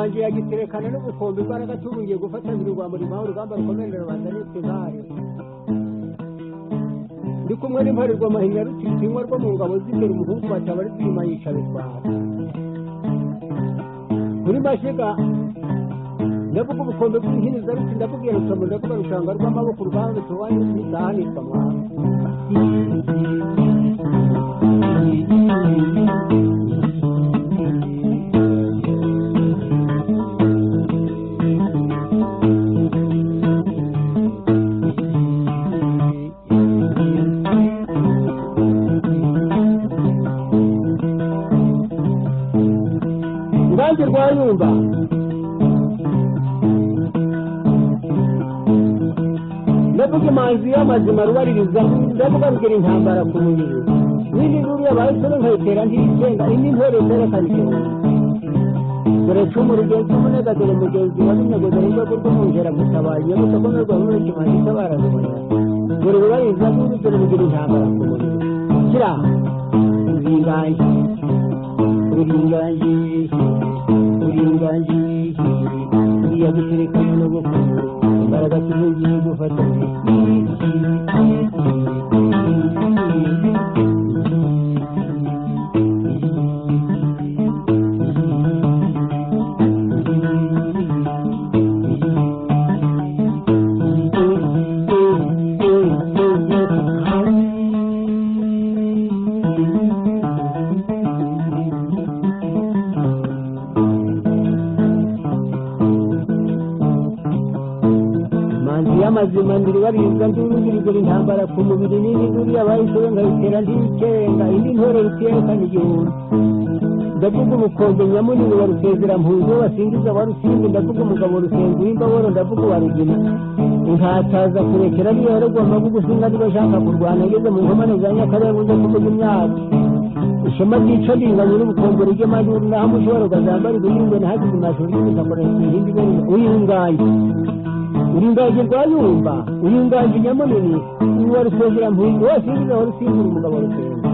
wanjye yagiterekana n'ubukombe imbaraga tubungiye gufatanira urwa murimo aho urugamba rukomerera rubanda nitwe ntare ndi kumwe n'imparirwa mahinya rutinywa rwo mu ngabo z'imbere umuhungu bataba ari twima yica bitwara kuri mashiga ndavuga ubukombe bw'ihiniza ruti ndabubwira rusomo ndavuga rushanga rw'amaboko urwanda tuwanye n'izahanirwa mwana Ngange rwayumba ndavuga imanzi y'amazima rubaririza ndavuga rugira intambara ku mubiri n'indi nkuru y'abahise nkayitera ntiyigenga indi ntore zerekana igihumbi dore cumu rugenzi umunega dore mugenzi wa runego dore rwego rw'umwungera gutabaye nyabusa ko n'urwa rumwe kimanzi itabara rubonera dore rubaririza n'indi dore rugira intambara ku mubiri kira uringange uringange uringange uriya guterekana n'ubukungu imbaraga tubugiye gufatanya amazima ndiri bariza ndurugirigura intambara ku mubiri n'indi nkuru y'abahise nkayitera ndikenga indi ntore rutiyekana igihumbi ndavuga ubukombe nyamunini wa rusezera-mpunzi wasingiza wa rusimbi ndavuga umugabo rusenga w'imbaboro ndavuga uwa rugina inkataza kurekera niyo yarogwa amavuga usinga niba ashaka kurwana ageze mu nkomane za nyakarenga uze kuvuga imyaka ishema ryica ringanye n'ubukombe ry'amajuru naho mushobora ukazambara ibihingwe nahagize amashuri y'imisamuro ihindi ibere uyinganye uringaje rwayumba uringaje nyamunini uwa rusezera-mpunzi wasingiza wa rusimbi umugabo rusenga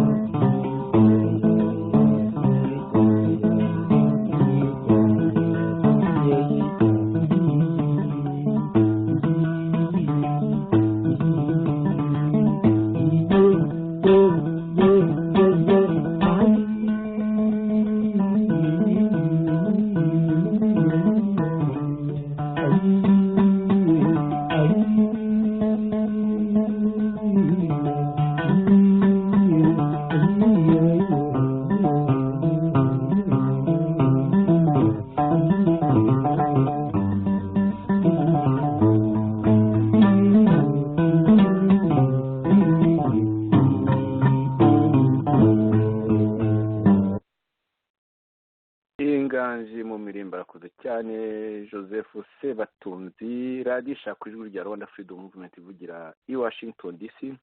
ku ijwi rya Rwanda Freedom Movement ivugira i Washington DC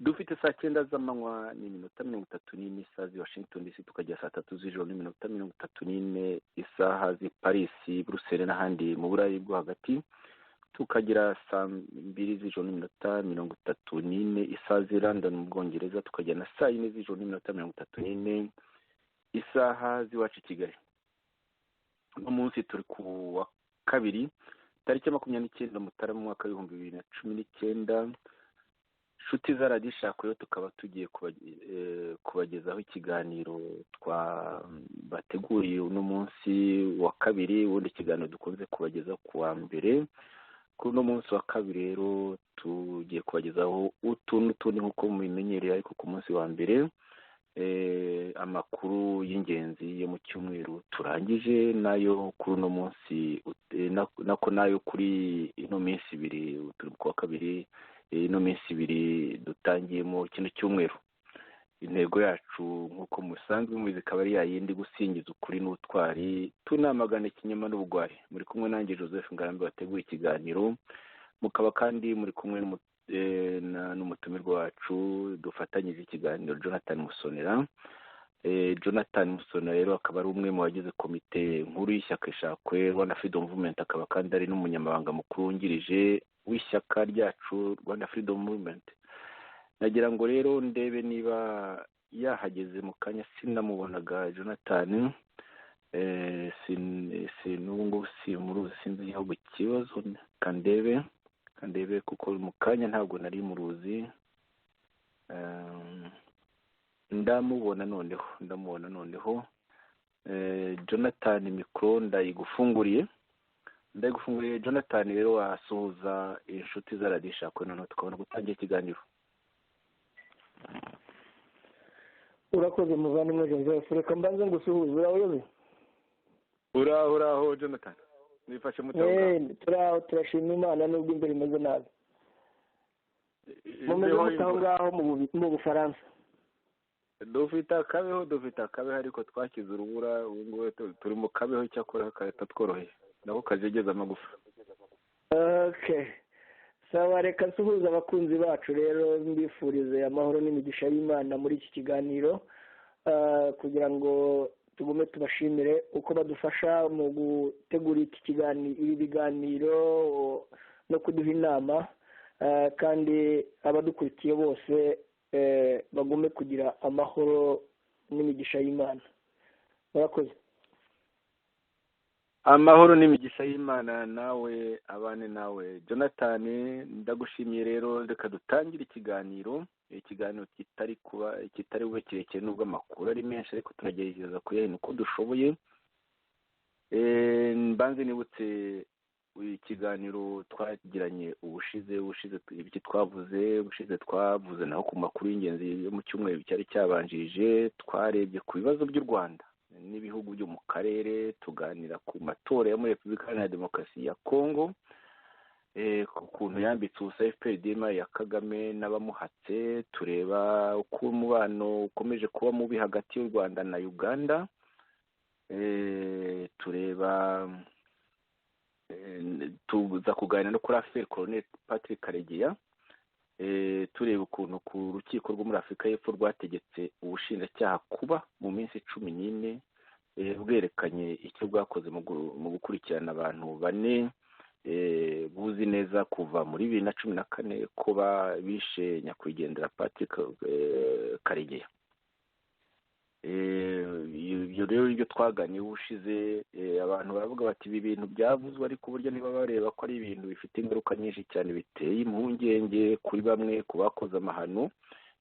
dufite saa 9 z'amanywa n'iminota 34 isaha zi Washington DC tukajya saa 3 z'ijoro n'iminota 34 isaha zi Paris Bruxelles n'ahandi mu Burayi bwo hagati tukagira saa 2 z'ijoro n'iminota 34 isaha zi London mu Bwongereza tukajya na saa 4 z'ijoro n'iminota 34 isaha zi wacu Kigali no munsi turi ku wa kabiri tariki 29 Mutarama mwaka wa 2019 shuti za Radio Shakwe tukaba tugiye kubagezaho ikiganiro bateguriye uno munsi wa kabiri wundi ikiganiro dukunze kubageza ku wa mbere kuri uno munsi wa kabiri rero tugiye kubagezaho utundi nkuko mubimenyereye ariko ku munsi wa mbere amakuru y'ingenzi yo mu cyumweru turangije nayo kuri uno munsi nayo kuri ino minsi ibiri turi ku wa kabiri ino minsi ibiri dutangiyemo kino cyumweru intego yacu nkuko musanzwe mubizi akaba ari yayindi gusingiza ukuri n'utwari tunamagana ikinyoma n'ubugwari muri kumwe nanjye Joseph Ngarambe wateguye ikiganiro mukaba kandi muri kumwe n'umutumirwa wacu dufatanyije ikiganiro Jonathan Musonera Jonathan Musonera rero akaba ari umwe mu bagize komite nkuru y'ishyaka Ishakwe Rwanda Freedom Movement akaba kandi ari n'umunyamabanga mukuru wungirije w'ishyaka ryacu Rwanda Freedom Movement nagira ngo rero ndebe niba yahageze mu kanya sinamubonaga Jonathan n'ubu ngubu simuruzi, sinzi igihugu ikibazo. kandebe kuko mu kanya ntabwo nari muruzi. ndamubona noneho. Jonathan mikoro ndayigufunguriye. Jonathan rero wasuhuza inshuti zaradishakwe, noneho tukabona gutangira ikiganiro. urakoze muvandimwe Joseph, reka mbanze ngusuhuze. urayobe? uraho Jonathan, nifashe mutaho. turashima Imana nubwo imbere imeze nabi. mumeze mutaho ngaho mu Bufaransa? dufite akabeho ariko twakize urubura. ubu ngubu turi mu kabeho, cyakora katatworoheye, nako kajegeza amagufa. Okay, sawa. reka nsuhuza abakunzi bacu rero, mbifurize amahoro n'imigisha y'Imana muri iki kiganiro, kugira ngo tugume tubashimire uko badufasha mu gutegura ibi biganiro no kuduha inama, kandi abadukurikiye bose bagume kugira amahoro n'imigisha y'Imana. murakoze. amahoro n'imigisha y'Imana nawe abane nawe Jonathan. ndagushimiye rero, reka dutangire ikiganiro kitari bube kirekire nubwo amakuru ari menshi, ariko turagerageza kuyahina uko dushoboye. mbanze nibutse ikiganiro twagiranye ubushize ibyo twavuze naho ku makuru y'ingenzi yo mu cyumweru cyari cyabanjirije. twarebye ku bibazo by'u Rwanda n'ibihugu byo mu karere, tuganira ku matora yo muri Repubulika Iharanira Demokarasi ya Kongo, ku kuntu yambitse ubusa FPRDM ya Kagame n'abamuhatse. tureba uko umubano ukomeje kuba mubi hagati y'u Rwanda na Uganda. tureba tuza kuganira no kuri affaire Colonel Patrick Karegeya. tureba ukuntu ku rukiko rwo muri Afurika y'Epfo rwategetse ubushinjacyaha kuba mu minsi 14 bwerekanye icyo bwakoze mu gukurikirana abantu 4 buzi neza kuva muri 2014 ko bishe nyakwigendera Patrick Karegeya. ibyo rero ibyo twaganiye ubushize, abantu baravuga bati ibi bintu byavuzwe, ariko uburyo niba bareba ko ari ibintu bifite ingaruka nyinshi cyane, biteye impungenge kuri bamwe, ku bakoze amahano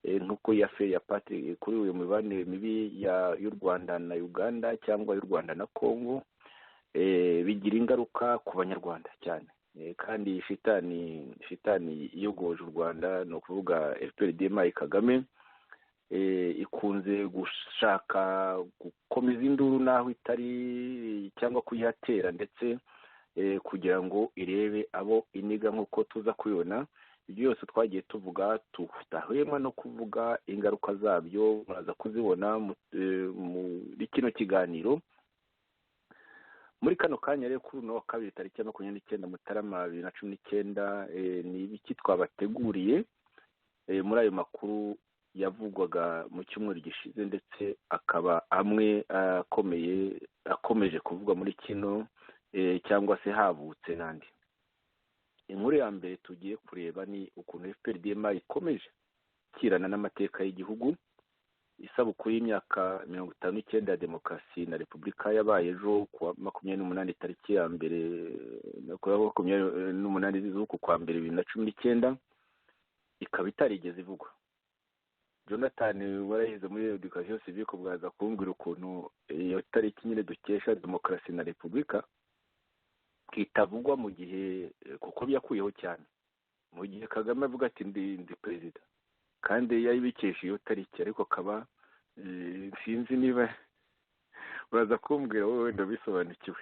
nk'uko ya affaire ya Patrick, kuri uyu mibanire mibi y'u Rwanda na Uganda cyangwa y'u Rwanda na Congo, bigira ingaruka ku banyarwanda cyane. kandi shitani iyogoje u Rwanda, ni ukuvuga FPRDM Kagame, ikunze gushaka gukomeza induru naho itari, cyangwa kuyihatera, ndetse kugira ngo irebe abo iniga, nk'uko tuza kubibona. ibyo byose twagiye tuvuga, tutahwema no kuvuga ingaruka zabyo, muraza kuzibona muri kino kiganiro. muri kano kanya rero kuri uno wa kabiri tariki 29 Mutarama 2019, ni ibiki twabateguriye muri ayo makuru yavugwaga mu cyumweru gishize, ndetse akaba amwe akomeje kuvugwa muri kino, cyangwa se havutse n'andi. inkuru ya mbere tugiye kureba ni ukuntu FPRDM ikomeje kirana n'amateka y'igihugu. isabukuru y'imyaka 59 ya demokarasi na repubulika yabaye ejo kuwa 28 tariki ya mbere, kuwa 28 z'uku kwa mbere 2019, ikaba itarigeze ivugwa. Jonathan warahize muri education civique, bwaza kumbwira ukuntu iyo tariki nyine dukesha demokarasi na repubulika kitavugwa mu gihe, kuko byakuyeho cyane mu gihe Kagame avuga ati ndi perezida, kandi yayibikesha iyo tariki, ariko akaba sinzi niba uraza kumbwira wowe wenda bisobanukiwe.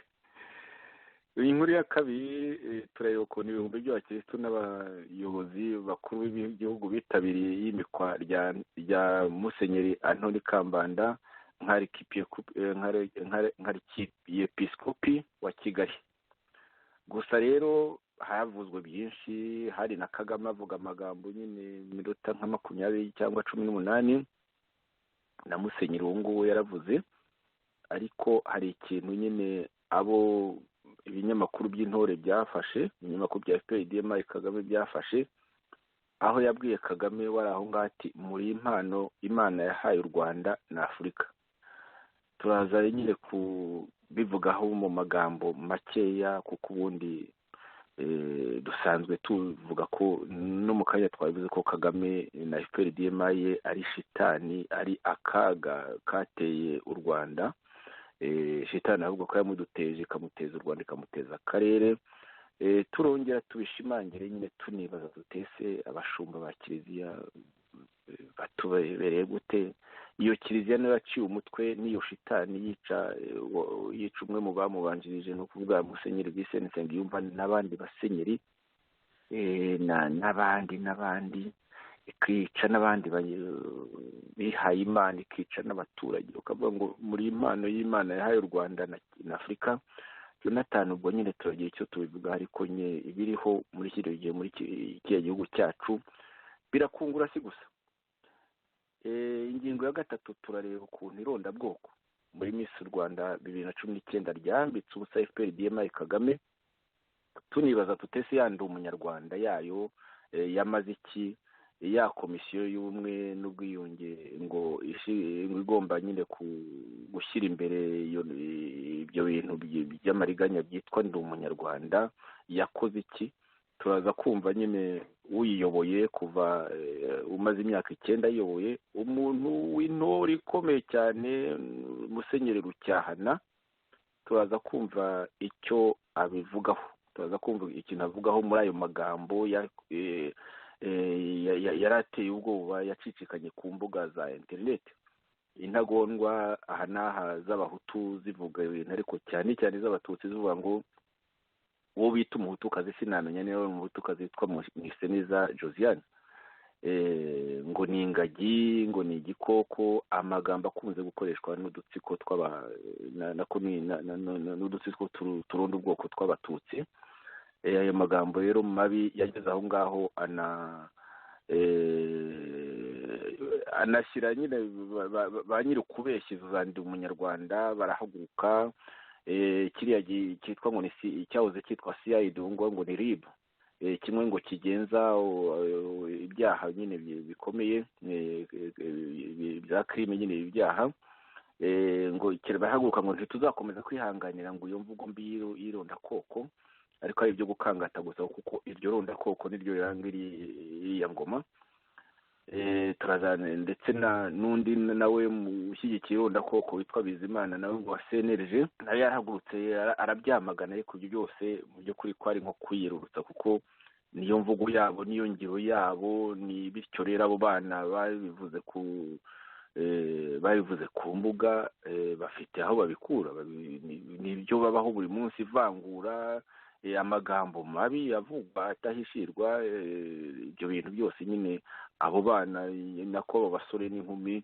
inkuru ya kabiri, turareba ukuntu ibihumbi by'abakirisitu n'abayobozi bakuru b'igihugu bitabiriye y'imikwa rya Musenyeri Antoni Kambanda nk'arkiyepiskopi wa Kigali. gusa rero havuzwe byinshi, hari na Kagame avuga amagambo nyine minota nka 20 cyangwa 18, na Musenyeri uwo nguwo yaravuze. ariko hari ikintu nyine abo ibinyamakuru by'intore byafashe, ibinyamakuru bya FPRDM Kagame byafashe, aho yabwiye Kagame wari aho ngaho ati muri impano Imana yahaye u Rwanda na Afurika. turaza nyine bivugaho mu magambo makeya, kuko ubundi dusanzwe tuvuga ko no mu kanya twabivuze ko Kagame na FPR-DMA ye ari shitani, ari akaga kateye u Rwanda. Shitani ahubwo ko yamuduteje, ikamuteza u Rwanda, ikamuteza akarere. Turongera tubishimangire nyine tunibaza tutese abashumba ba kiliziya batubereye gute? Iyo kiliziya niyo yaciye umutwe n'iyo shitani yica umwe mu bamubanjirije, no kuvuga Musenyeri Vincent Nsengiyumva n'abandi basenyeri n'abandi ikica n'abandi bihaye Imana, ikica n'abaturage. Ukavuga ngo muri impano y'Imana yahaye u Rwanda na Afurika, Jonathan, ubwo nyine turagira icyo tubivuga, ariko nye ibiriho muri kiriya gihe muri kiriya gihugu cyacu birakungura si gusa. Ingingo ya gatatu turareba ukuntu irondabwoko muri Miss Rwanda 2019 ryambitse ubusa FPR-DMA Kagame. Tunibaza tutese yandi umunyarwanda yayo yamaze iki, ya komisiyo y'ubumwe n'ubwiyunge ngo igomba nyine gushyira imbere ibyo bintu by'amariganya byitwa ndi umunyarwanda, yakoze iki? Turaza kumva nyine uyiyoboye kuva umaze imyaka 9 ayoboye, umuntu w'intore ikomeye cyane, Musenyeri Rucyahana. Turaza kumva icyo abivugaho, turaza kumva ikintu avugaho muri ayo magambo yarateye ubwoba, yacicikanye ku mbuga za interineti. Intagondwa aha n'aha z'abahutu zivuga ibintu, ariko cyane cyane z'abatutsi zivuga ngo uwo bita umuhutukazi, sinamenya niba ari umuhutukazi witwa Mwiseneza Josiane, ngo ni ingagi, ngo ni igikoko, amagambo akunze gukoreshwa n'udutsiko n'udutsiko turunda ubwoko tw'abatutsi. Ayo magambo rero mabi yageze aho ngaho anashyira nyine ba nyiri ukubeshya uzandi umunyarwanda barahaguruka. Kiriya cyitwa ngo ni cyahoze cyitwa CID ngo ni RIB, kimwe ngo kigenza ibyaha nyine bikomeye bya crime, nyine ibyaha, ngo bahaguruka ngo ntituzakomeza kwihanganira ngo iyo mvugo mbi y'irondakoko, ariko ari ibyo gukangata gusa, kuko iryo rondakoko niryo riranga iriya ngoma. Turazana ndetse n'undi nawe ushyigikiye irondakoko witwa Bizimana, nawe wa CNLG, nawe yarahagurutse arabyamagana, ariko ibyo byose mu by'ukuri ko ari nko kwiyerurutsa, kuko niyo mvugo yabo, niyo ngiro yabo. Ni bityo rero abo bana babivuze ku mbuga, bafite aho babikura, nibyo babaho buri munsi, ivangura, amagambo mabi avugwa atahishirwa. Ibyo bintu byose nyine abo bana nako abo basore n'inkumi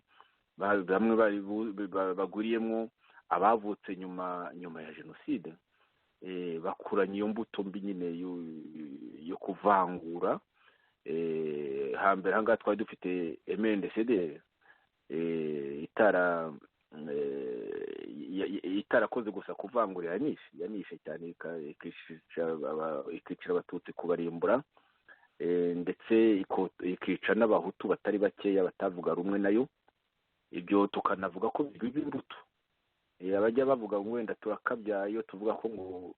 bamwe baguriyemo abavutse nyuma ya jenoside, bakuranye iyo mbuto mbi nyine yo kuvangura. Hambere ahangaha twari dufite MNDCD itarakoze gusa kuvangura, yanishe cyane, ikicira abatutsi kubarimbura, ndetse ikica n'abahutu batari bakeya batavuga rumwe nayo. Ibyo tukanavuga ko biba imbuto. Abajya bavuga ngo wenda turakabya iyo tuvuga ko ngo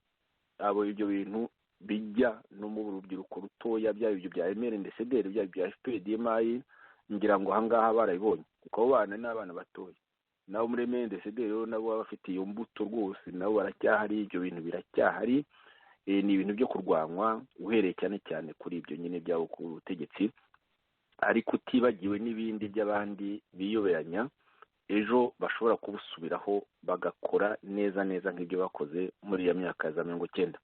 abo ibyo bintu bijya no mu rubyiruko rutoya, byaba ibyo bya MNDCD, byaba bya FPR-DMA, ngira ngo ahangaha barabibonye, kuko abo bana n'abana batoya. Nabo muri MNDCD rero nabo baba bafite iyo mbuto rwose, nabo baracyahari, ibyo bintu biracyahari. Ni ibintu byo kurwanywa, uhereye cyane cyane kuri ibyo nyine byabo ku butegetsi, ariko utibagiwe n'ibindi by'abandi biyoberanya, ejo bashobora kubusubiraho bagakora neza nk'ibyo bakoze muri iyo myaka ya 90.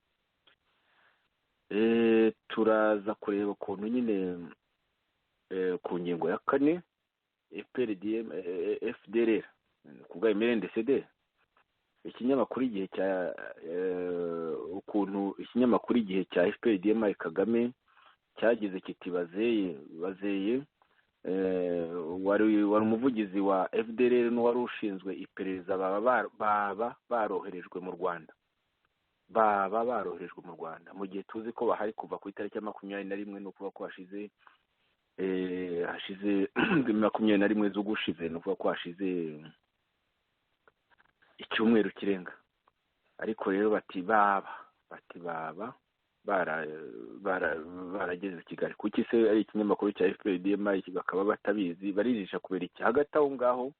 Turaza kureba ukuntu nyine ku ngingo ya 4 FDLR kubwa MNDCD, ikinyamakuru igihe cya ukuntu ikinyamakuru igihe cya FPR-DMA Kagame cyagize kiti bazeye wari umuvugizi wa FDLR n'uwari ushinzwe iperereza baba baroherejwe mu Rwanda, mu gihe tuzi ko bahari kuva ku itariki ya 21, no kuva ko hashize 21 z'ugushize, no kuva ko hashize icyumweru kirenga. ariko rero bati baba barageze i Kigali. Kuki se ari ikinyamakuru cya FPRDMI bakaba batabizi? Barijisha kubera iki? Hagati aho ngaho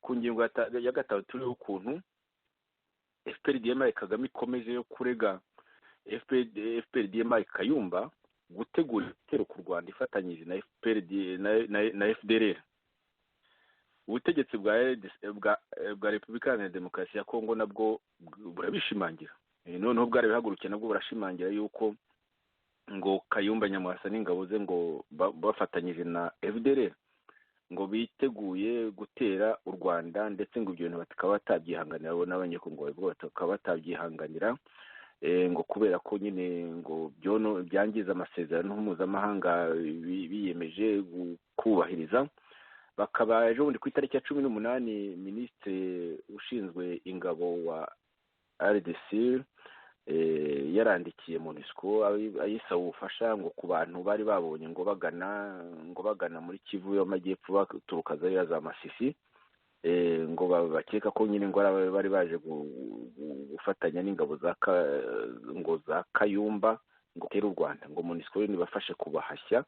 ku ngingo ya gatatu turiho ukuntu FPRDMI Kagame ikomeje yo kurega FPRDMI Kayumba gutegura igitero ku Rwanda ifatanyije na na FDLR. Ubutegetsi bwa Repubulika Iharanira Demokarasi ya Kongo nabwo burabishimangira. Noneho bwari bihagurukiye nabwo burashimangira yuko ngo Kayumba Nyamwasa n'ingabo ze ngo bafatanyije na FDLR ngo biteguye gutera u Rwanda, ndetse ngo ibyo bintu bakaba batabyihanganira, bo n'abanyekongo bakaba batabyihanganira ngo kubera ko nyine ngo byangiza amasezerano mpuzamahanga biyemeje kubahiriza. Bakaba ejo bundi ku itariki ya 18 minisitiri ushinzwe ingabo wa RDC yarandikiye MONUSCO ayisaba ubufasha ngo ku bantu bari babonye ngo bagana muri Kivu y'Amajyepfo baturuka za Masisi, ngo bakeka ko nyine ngo bari baje gufatanya n'ingabo za Kayumba ngo tere u Rwanda, ngo MONUSCO nibafashe kubahashya.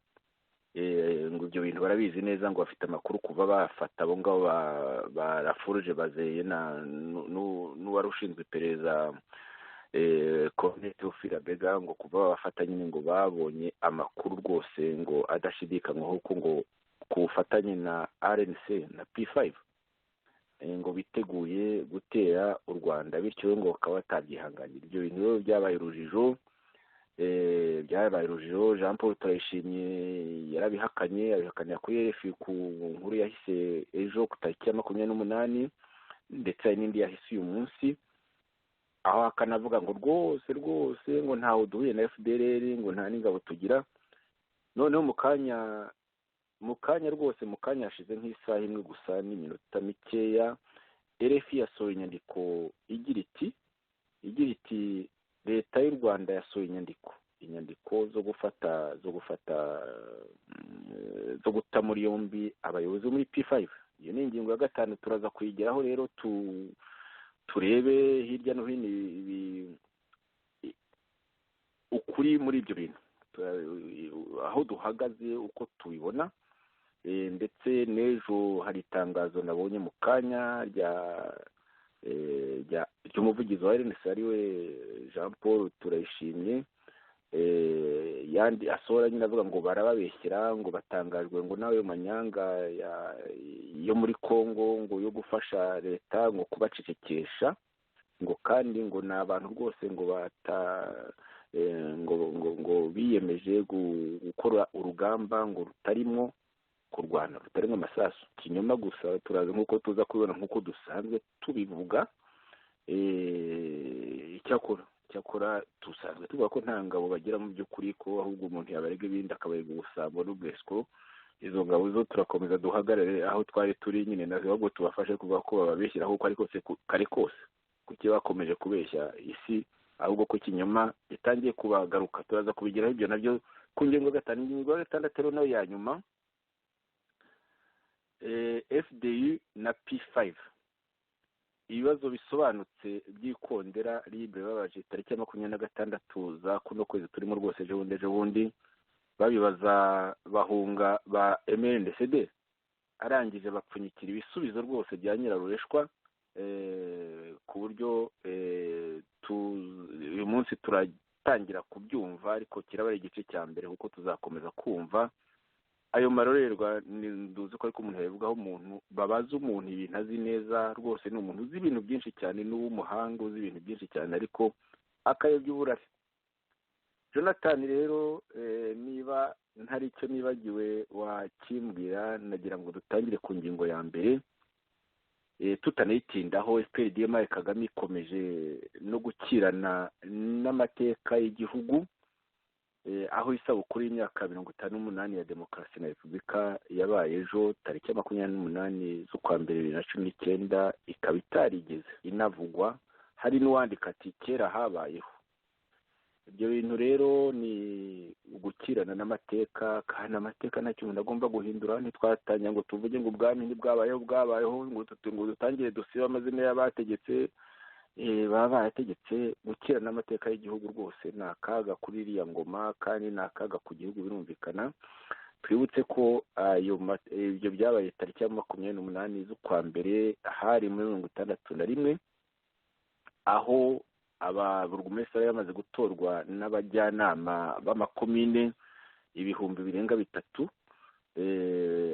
Ngo ibyo bintu barabizi neza, ngo bafite amakuru kuva bafata abo ngabo barafuruje bazeye n'uwari ushinzwe iperereza Colonel Théophile Bega, ngo kuva bafata nyine ngo babonye amakuru rwose ngo adashidikanywaho ko ngo ku bufatanye na RNC na P5 ngo biteguye gutera u Rwanda, bityo ngo bakaba batabyihanganira. Ibyo bintu byabaye urujijo. Jean Paul Turayishimye abihakanira kuri RFI ku nkuru yahise ejo ku tariki ya 28, ndetse hari n'indi yahise uyu munsi, aho akanavuga ngo rwose ngo ntawe duhuye na FDLR, ngo nta n'ingabo tugira. Noneho mu kanya hashize nk'isaha imwe gusa n'iminota mikeya, RFI yasohoye inyandiko igira iti leta y'u Rwanda yasohoye inyandiko zo guta muri yombi abayobozi muri P5. Iyo ni ingingo ya 5 turaza kuyigeraho rero turebe hirya no hino ukuri muri ibyo bintu, aho duhagaze uko tubibona. Ndetse n'ejo hari itangazo nabonye mu kanya ry'umuvugizi wa RNC ariwe Jean Paul Turayishimye, yandi asohora nyine avuga ngo barababeshyira, ngo batangajwe ngo nawe manyanga yo muri Kongo ngo yo gufasha leta ngo kubacecekesha, ngo kandi ngo ni abantu rwose ngo ngo biyemeje gukora urugamba ngo rutarimo kurwana, rutarimo amasasu, kinyoma gusa. Turaza nk'uko tuza kubibona nk'uko dusanzwe tubivuga. Icyakora dusanzwe tuvuga ko nta ngabo bagira mu by'ukuri, ko ahubwo umuntu yabarega ibindi akabarega ubusambo n'ubwesiko. Izo ngabo zo turakomeza duhagarare aho twari turi nyine, ahubwo tubafashe kuvuga ko bababeshyira ahubwo ariko kare kose kuki bakomeje kubeshya isi, ahubwo ko kinyoma gitangiye kubagaruka. Turaza kubigeraho ibyo nabyo ku ngingo ya 5. Ingingo ya 6 nayo ya nyuma, FDU na P5 ibibazo bisobanutse by'ikondera libre babaje tariki ya 26 za kuno kwezi turimo rwose ejo bundi babibaza bahunga ba MNDCD, arangije bapfunyikira ibisubizo rwose bya nyirarureshwa, ku buryo uyu munsi turatangira kubyumva, ariko kiraba igice cya mbere kuko tuzakomeza kumva ayo marorerwa. Nduzi ko ariko umuntu yabivugaho, umuntu babaza umuntu ibintu azi neza rwose, ni umuntu uzi ibintu byinshi cyane, n'uw'umuhanga uzi ibintu byinshi cyane, ariko akayobya uburari. Jonathan rero niba ntari icyo nibagiwe wakimbwira, nagira ngo dutangire ku ngingo ya mbere tutanayitindaho. FPRDMI Kagame ikomeje no gukirana n'amateka y'igihugu, aho isabukuru y'imyaka 58 ya demokarasi na repubulika yabaye ejo tariki ya 28 z'ukwa mbere 2019, ikaba itarigeze inavugwa. Hari n'uwandika ati kera habayeho. Ibyo bintu rero ni ugukirana n'amateka, kandi amateka ntacyo umuntu agomba guhindura. Ntitwatanya ngo tuvuge ngo ubwami ntibwabayeho ngo dutangire dusiba amazina y'abategetse baba barategetse gukira n'amateka y'igihugu rwose ni akaga kuri iriya ngoma kandi ni akaga ku gihugu birumvikana. Twibutse ko ibyo byabaye tariki ya 28 z'ukwa mbere hari muri 1961 aho ababurugumesitiri bamaze gutorwa n'abajyanama b'amakomine ibihumbi birenga 3.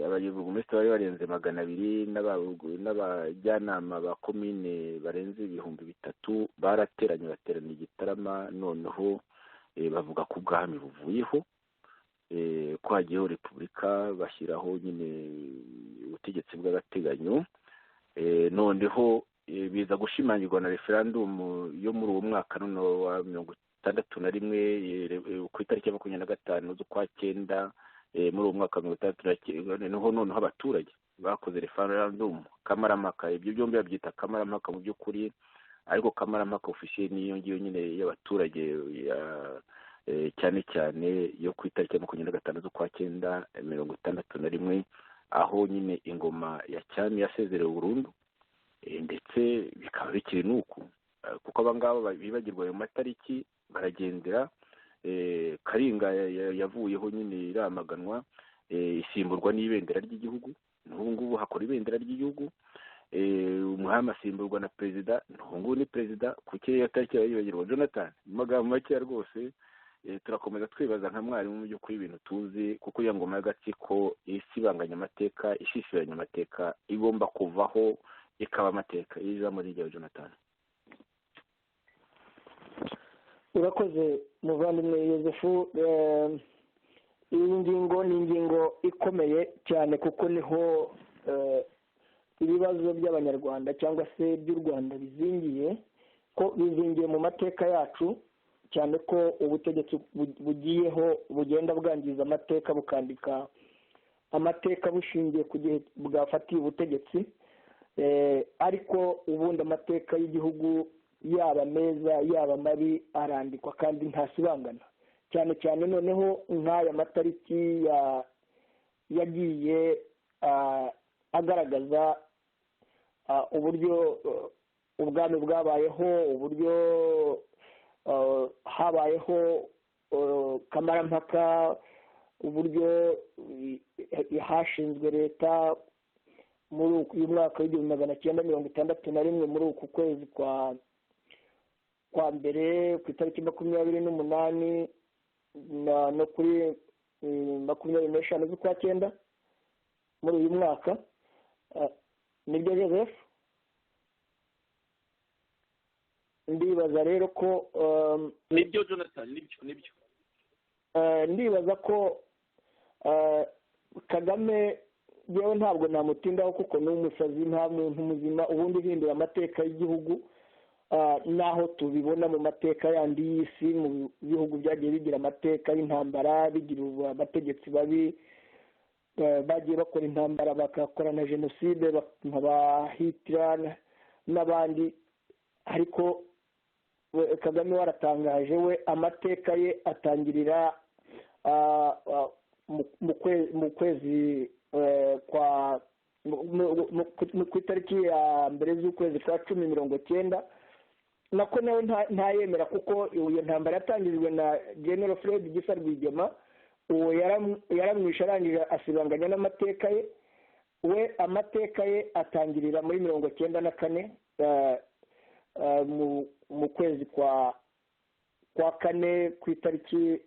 Ababurugumesitiri bari barenze 200 n'abajyanama ba komine barenze ibihumbi 3 barateranye baterana igitarama, noneho bavuga ko ubwami buvuyeho, ko hagiyeho repubulika, bashyiraho nyine ubutegetsi bw'agateganyo. Noneho biza gushimangirwa na referendum yo muri uwo mwaka none wa 61 ku itariki ya 25 z'ukwa 9 muri uwo mwaka wa 1961. Noneho abaturage bakoze referendum kamarampaka. Ibyo byombi babyita kamarampaka mu by'ukuri, ariko kamarampaka officiel niyo ngiyo nyine y'abaturage cyane cyane yo ku itariki ya 25 z'ukwa 9 1961, aho nyine ingoma ya cyami yasezerewe burundu. Ndetse bikaba bikiri nuko kuko abangaba bibagirwa ayo matariki baragendera. Karinga yavuyeho nyine iramaganwa, isimburwa n'ibendera ry'igihugu. N'ubu ngubu hakora ibendera ry'igihugu. Umwami asimburwa na perezida. N'ubu ngubu ni perezida. Kuko iyo tariki yibagirwa Jonathan. Mu magambo make rwose turakomeza twibaza nka mwarimu mu by'ukuri ibintu tuzi, kuko iyo ngoma y'agatsiko isibanganya amateka, ishishiranya amateka, igomba kuvaho ikaba amateka. Ijambo rya Jonathan. Urakoze muvandimwe Yozefu. Iyi ngingo ni ingingo ikomeye cyane kuko niho ibibazo by'abanyarwanda cyangwa se by'u Rwanda bizingiye, ko bizingiye mu mateka yacu, cyane ko ubutegetsi bugiyeho bugenda bwangiza amateka, bukandika amateka bushingiye ku gihe bwafatiye ubutegetsi. Ariko ubundi amateka y'igihugu yaba meza yaba mabi arandikwa kandi ntasibangana, cyane cyane noneho nk'aya matariki yagiye agaragaza uburyo ubwami bwabayeho, uburyo habayeho kamarampaka, uburyo hashinzwe leta muri uyu mwaka w'1961 muri uku kwezi kwa mbere ku itariki 28 no kuri 25 z'ukwa 9 muri uyu mwaka. Nibyo Joseph, ndibaza rero ko nibyo Jonathan, nibyo ndibaza ko Kagame yewe ntabwo namutindaho kuko ni umusazi, nta muntu muzima ubundi uhindura amateka y'igihugu, naho tubibona mu mateka yandi y'isi mu bihugu byagiye bigira amateka y'intambara, bigira abategetsi babi bagiye bakora intambara bagakora na jenoside nka Hitler n'abandi. Ariko Kagame waratangaje, we amateka ye atangirira mu kwezi ku itariki ya mbere z'ukwezi kwa 10 nako nawe ntayemera, kuko iyo ntambara yatangirijwe na General Fred Gisa Rwigema. Uwo yaramwishe arangije asibanganya n'amateka ye. We amateka ye atangirira muri 1994 mu kwezi kwa 4 ku itariki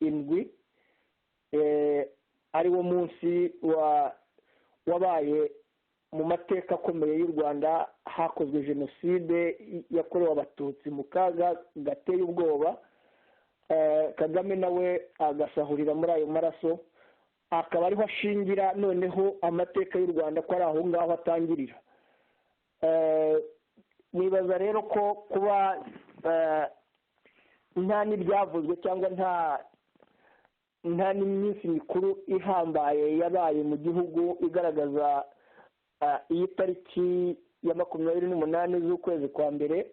7 ari wo munsi wabaye mu mateka akomeye y'u Rwanda. Hakozwe jenoside yakorewe abatutsi mu kaga gateye ubwoba. Kagame nawe agasahurira muri ayo maraso, akaba ariho ashingira noneho amateka y'u Rwanda ko ari aho ngaho atangirira. Nibaza rero ko kuba nta n'ibyavuzwe cyangwa nta n'iminsi mikuru ihambaye yabaye mu gihugu igaragaza iyi tariki ya 28 z'ukwezi kwa mbere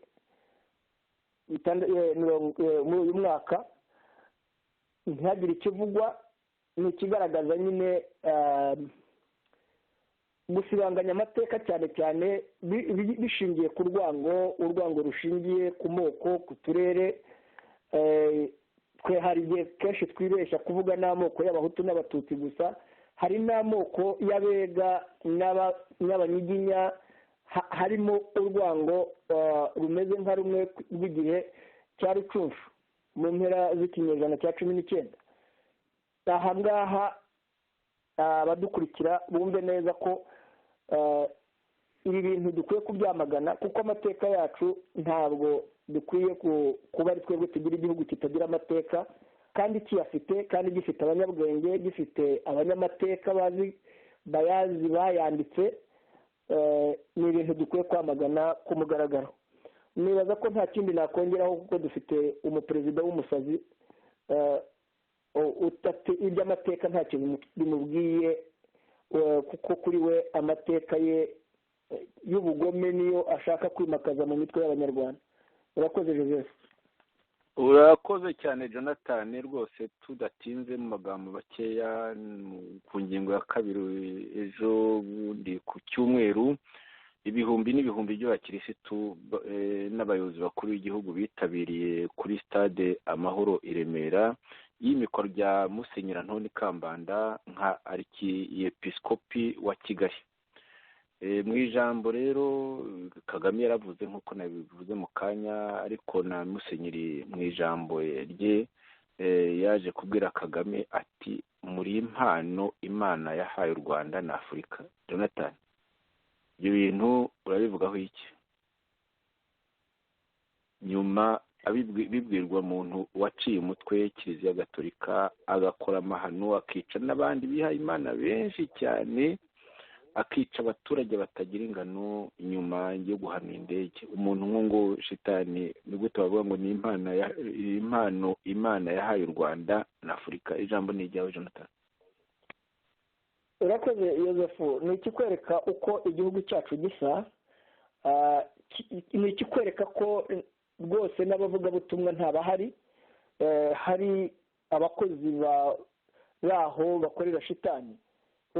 muri uyu mwaka, ntihagire ikivugwa. Ni ikigaragaza nyine gusibanganya amateka cyane cyane bishingiye ku urwango rushingiye ku moko, ku turere. Twe hari igihe kenshi twibeshya kuvuga n'amoko y'abahutu n'abatutsi gusa, hari n'amoko y'abega n'abanyiginya, harimo urwango rumeze nka rumwe rw'igihe cya rucunshu mu mpera z'ikinyejana cya 19. aha ngaha abadukurikira bumve neza ko ibi bintu dukwiye kubyamagana, kuko amateka yacu ntabwo dukwiye kuba ari twebwe tugira igihugu kitagira amateka, kandi kiyafite, kandi gifite abanyabwenge, gifite abanyamateka bayazi bayanditse. Ni ibintu dukwiye kwamagana ku mugaragaro. Nibaza ko nta kindi nakongeraho, kuko dufite umuperezida w'umusazi iby'amateka nta kintu bimubwiye, kuko kuri we amateka ye y'ubugome niyo ashaka kwimakaza mu mitwe y'abanyarwanda. Urakoze Joseph. urakoze cyane Jonathan, rwose tudatinze mu magambo bakeya ku ngingo ya kabiri. Ejo bundi ku cyumweru ibihumbi n'ibihumbi by'abakirisitu n'abayobozi bakuru b'igihugu bitabiriye kuri stade Amahoro i Remera y'imikoro rya Musenyeri Antoni Kambanda nka arkiyepiskopi wa Kigali. Mu ijambo rero Kagame yaravuze nk'uko nabivuze mu kanya, ariko na Musenyeri mu ijambo rye yaje kubwira Kagame ati muri impano Imana yahaye u Rwanda na Afurika. Jonathan, ibyo bintu urabivugaho iki? Nyuma bibwirwa muntu waciye umutwe Kiliziya Gatolika, agakora amahano, akica n'abandi bihaye Imana benshi cyane, akica abaturage batagira ingano inyuma yo guhana indege. Umuntu nk'uwo shitani ni gute bavuga ngo ni impano Imana yahaye u Rwanda na Afurika? Ijambo ni iryawe Jonathan. Urakoze Yosefu. Ni ikikwereka uko igihugu cyacu gisa, ni ikikwereka ko rwose n'abavugabutumwa ntabahari, hari abakozi baho bakorera shitani.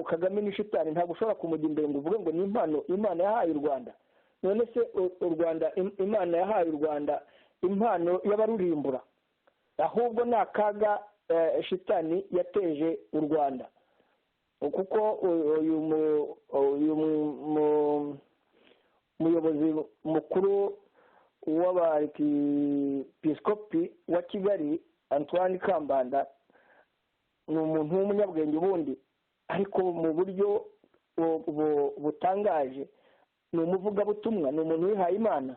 Kagame ni shitani, ntabwo ushobora kumujya imbere ngo uvuge ngo ni impano Imana yahaye u Rwanda. None se u Rwanda, Imana yahaye u Rwanda impano y'abarurimbura? Ahubwo ni akaga shitani yateje u Rwanda, kuko uyu muyobozi mukuru w'abepiskopi wa Kigali Antoine Kambanda ni umuntu w'umunyabwenge ubundi, ariko mu buryo butangaje ni umuvugabutumwa, ni umuntu wihaye Imana.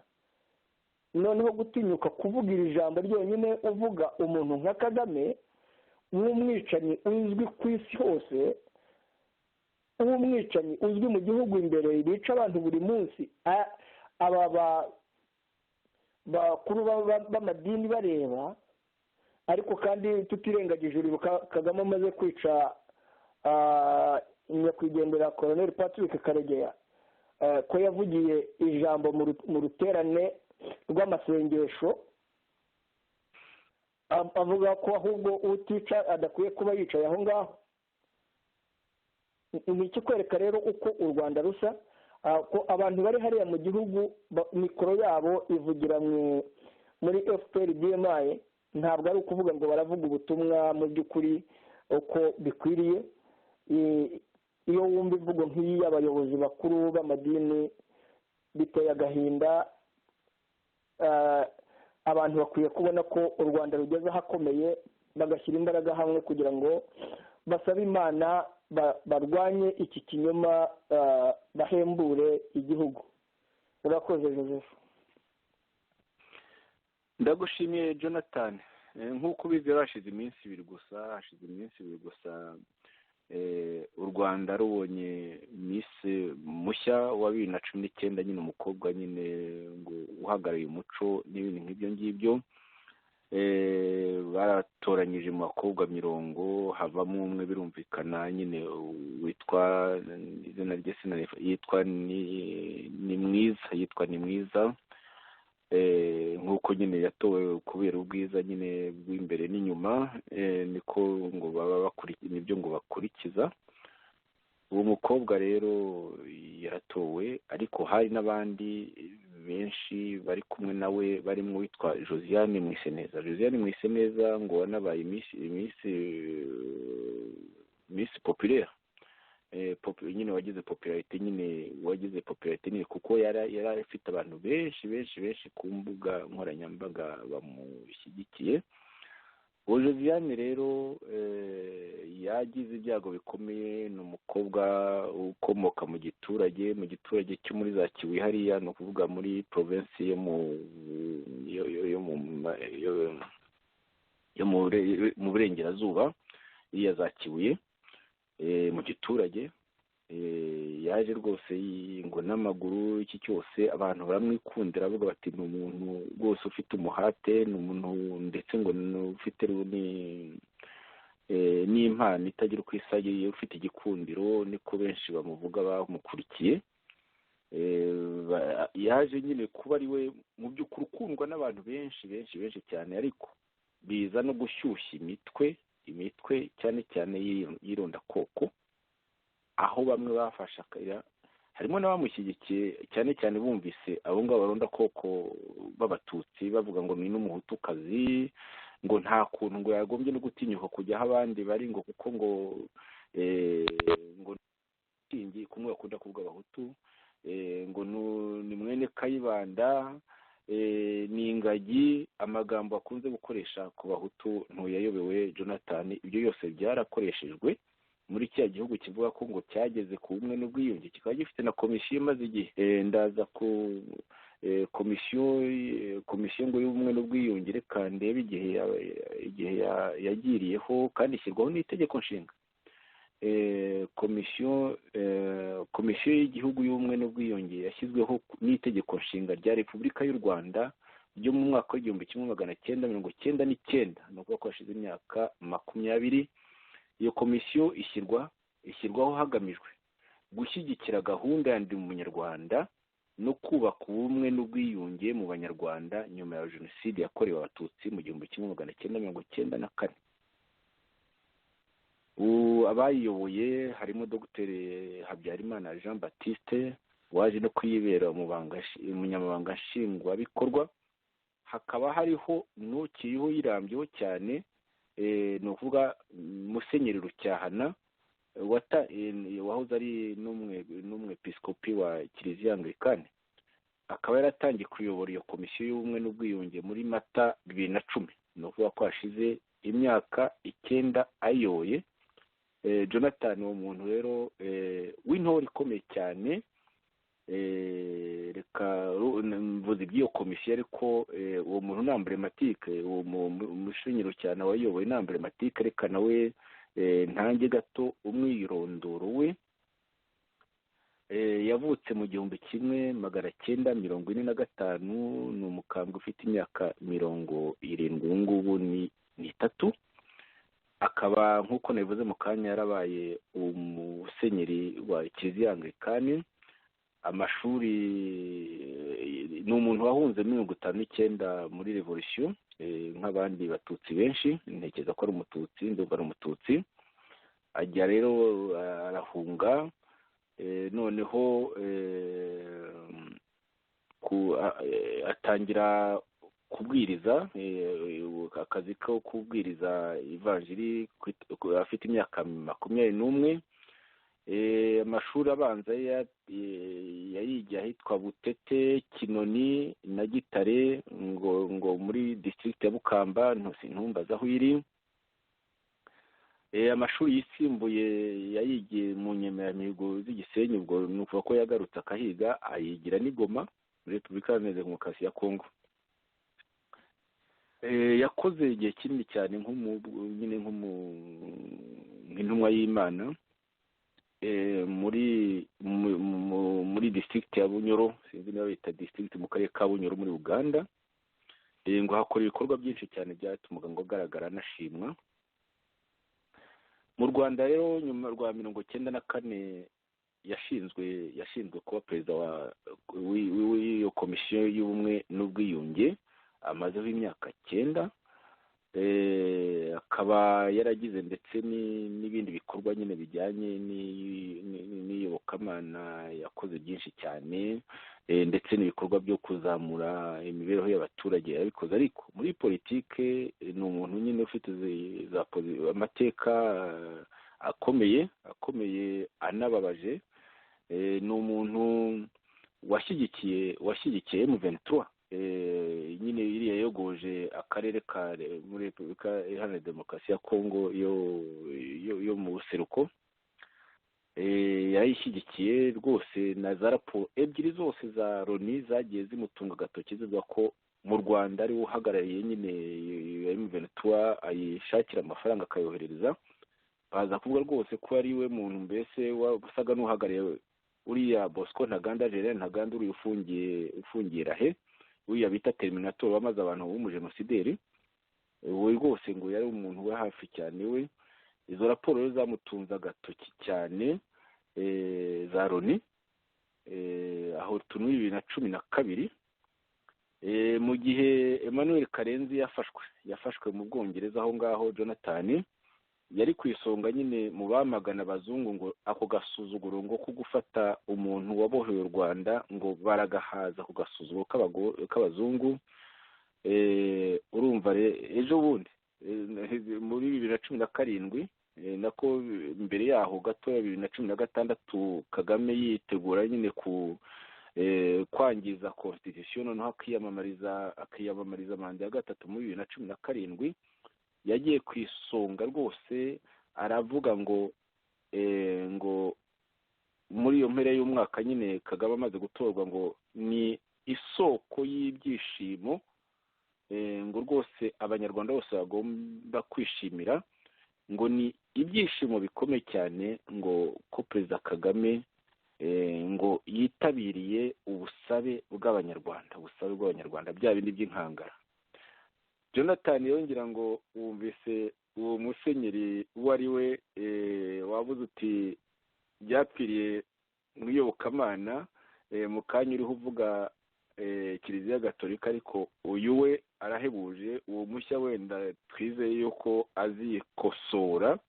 Noneho gutinyuka kuvuga iri jambo ryonyine, uvuga umuntu nka Kagame w'umwicanyi uzwi ku isi hose, w'umwicanyi uzwi mu gihugu imbere, bica abantu buri munsi, aba bakuru b'amadini bareba, ariko kandi tutirengagije uribuka Kagame amaze kwica nyakwigendera Colonel Patrick Karegeya, ko yavugiye ijambo mu ruterane rw'amasengesho avuga ko ahubwo utica adakwiye kuba yicaye aho ngaho. Ni ikikwereka rero uko u Rwanda rusa, ko abantu bari hariya mu gihugu mikoro yabo ivugira muri FPR DMI, ntabwo ari ukuvuga ngo baravuga ubutumwa mu by'ukuri uko bikwiriye. Iyo wumva imvugo nk'iyi y'abayobozi bakuru b'amadini biteye agahinda. Abantu bakwiye kubona ko u Rwanda rugeze ahakomeye, bagashyira imbaraga hamwe kugira ngo basabe Imana barwanye iki kinyoma, bahembure igihugu. Urakoze Joseph. Ndagushimiye Jonathan. Nk'uko ubizi hashize iminsi ibiri gusa u Rwanda rubonye Miss mushya wa 2019, nyine umukobwa nyine ngo uhagarariye umuco n'ibindi nk'ibyo ngibyo. Baratoranyije mu bakobwa 20, havamo umwe birumvikana nyine witwa izina rye yitwa ni mwiza, nk'uko nyine yatowe kubera ubwiza nyine bw'imbere n'inyuma, niko ngo baba nibyo ngo bakurikiza. uwo mukobwa rero yaratowe, ariko hari n'abandi benshi bari kumwe nawe barimo uwitwa Josiane Mwiseneza. Josiane Mwiseneza ngo wanabaye Miss Populaire, nyine wagize popularite nyine kuko yari afite abantu benshi ku mbuga nkoranyambaga bamushyigikiye. uwo Josiane rero yagize ibyago bikomeye. Ni umukobwa ukomoka mu giturage cyo muri za Kibuye hariya, ni ukuvuga muri provinsi yo mu burengerazuba iya za Kibuye, mu giturage. Yaje rwose ngo n'amaguru iki cyose abantu baramwikundira, bavuga bati ni umuntu rwose ufite umuhate, ni umuntu ndetse ngo ufite n'impano itagira uko isa, ufite igikundiro, niko benshi bamuvuga bamukurikiye. Yaje nyine kuba ari we mu by'ukuri ukundwa n'abantu benshi cyane, ariko biza no gushyushya imitwe cyane cyane y'irondakoko, aho bamwe bafashe akayira, harimo n'abamushyigikiye cyane cyane bumvise abo ngabo barondakoko b'abatutsi bavuga ngo ni n'umuhutukazi, ngo nta kuntu ngo yagombye no gutinyuka kujya aho abandi bari, ngo kuko ngo tingi kumwe bakunda kuvuga abahutu, ngo ni mwene Kayibanda, ni ingagi, amagambo akunze gukoresha ku bahutu ntuyayobewe Jonathan. Ibyo byose byarakoreshejwe muri kiriya gihugu kivuga ko ngo cyageze ku bumwe n'ubwiyunge, kikaba gifite na komisiyo imaze igihe. Ndaza ku komisiyo ngo y'ubumwe n'ubwiyunge, reka ndebe igihe yagiriyeho kandi ishyirwaho n'itegeko nshinga. Komisiyo y'igihugu y'ubumwe n'ubwiyunge yashyizweho n'itegeko nshinga rya Repubulika y'u Rwanda ryo mu mwaka w'1999, ni ukuvuga ko hashize imyaka 20. Iyo komisiyo ishyirwaho hagamijwe gushyigikira gahunda ya Ndi Umunyarwanda no kubaka ubumwe n'ubwiyunge mu banyarwanda nyuma ya jenoside yakorewe abatutsi mu 1994. Abayiyoboye harimo Dr Habyarimana Jean Baptiste waje no kwibera umunyamabanga nshingwabikorwa. Hakaba hariho n'ukiriho yirambyeho cyane, ni ukuvuga Musenyeri Rucyahana wahoze ari n'umwepiskopi wa Kiliziya Anglikane, akaba yaratangiye kuyobora iyo komisiyo y'ubumwe n'ubwiyunge muri Mata 2010. ni ukuvuga ko hashize imyaka 9 ayoboye. Jonathan uwo muntu rero w'intore ikomeye cyane. Reka mvuze iby'iyo komisiyo, ariko uwo muntu ni emblematike, uwo Musenyeri cyane wayoboye ni emblematike. Reka nawe ntange gato umwirondoro we. Yavutse mu 1945, ni umukambwe ufite imyaka 70, ubu ngubu ni 3. Akaba nk'uko nabivuze mu kanya yarabaye umusenyeri wa Kiliziya Anglikane. Amashuri, ni umuntu wahunze 1959 muri revolution, nk'abandi batutsi benshi. Ntekereza ko ari umututsi, ndumva ari umututsi. Ajya rero arahunga, noneho atangira kubwiriza, akazi ko kubwiriza ivanjiri afite imyaka 21. Amashuri abanza yayigiye ahitwa Butete, Kinoni na Gitare, ngo muri district ya Bukamba, ntumbaza aho iri. Amashuri yisimbuye yayigiye mu Nyemeramihigo z'Igisenyi, ubwo ni ukuvuga ko yagarutse akahiga, ayigira n'Igoma muri Repubulika Iharanira Demokarasi ya Kongo. Yakoze igihe kinini cyane nk'intumwa y'Imana muri district ya Bunyoro, sinzi niba bita district mu karere ka Bunyoro muri Uganda. Ngo hakora ibikorwa byinshi cyane byatumaga ngo agaragara anashimwa. Mu Rwanda rero nyuma rwa 1994 yashinzwe kuba perezida w'iyo komisiyo y'ubumwe n'ubwiyunge. Amazeho imyaka 9. akaba yaragize ndetse n'ibindi bikorwa nyine bijyanye n'iyobokamana, yakoze byinshi cyane, ndetse n'ibikorwa byo kuzamura imibereho y'abaturage yabikoze. Ariko muri politike ni umuntu nyine ufite amateka akomeye anababaje. Ni umuntu washyigikiye M23 nyine iriya yogoje akarere muri Repubulika Iharanira Demokarasi ya Kongo yo mu buseruko. Yayishyigikiye rwose, na za raporo ebyiri zose za Loni zagiye zimutunga agatoki zivuga ko mu Rwanda ariwe uhagarariye nyine M23, ayishakira amafaranga akayohereza. Baza kuvuga rwose ko ari we muntu mbese wasaga n'uhagarariye uriya Bosco Ntaganda, Gerard Ntaganda, uri ufungiye Rahe, uriya bita Terminator wamaze abantu b'umujenosideri. We rwose ngo yari umuntu we hafi cyane we. Izo raporo rero zamutunze agatoki cyane za Loni, aho tuni 2012, mu gihe Emmanuel Karenzi yafashwe mu Bwongereza aho ngaho. Jonathan yari ku isonga nyine mu bamagana abazungu ngo ako gasuzuguro ngo ko gufata umuntu waboheye u Rwanda ngo baragahaza ku gasuzuguro k'abazungu. Urumva ejo bundi muri 2017 nako mbere yaho gato ya 2016 Kagame yitegura nyine kwangiza constitution, noneho akiyamamariza manda ya gatatu muri 2017. Yagiye ku isonga rwose, aravuga ngo muri iyo mpera y'umwaka nyine Kagame amaze gutorwa ngo ni isoko y'ibyishimo, ngo rwose abanyarwanda bose bagomba kwishimira, ngo ni ibyishimo bikomeye cyane ngo ko Perezida Kagame ngo yitabiriye ubusabe bw'abanyarwanda bya bindi by'inkangara. Jonathan yongera ngo wumvise uwo musenyeri uwo ari we wabuze uti byapfiriye mu iyobokamana, mu kanya uriho uvuga Kiliziya Gatolika, ariko uyu we arahebuje. Uwo mushya wenda twizeye yuko azikosora,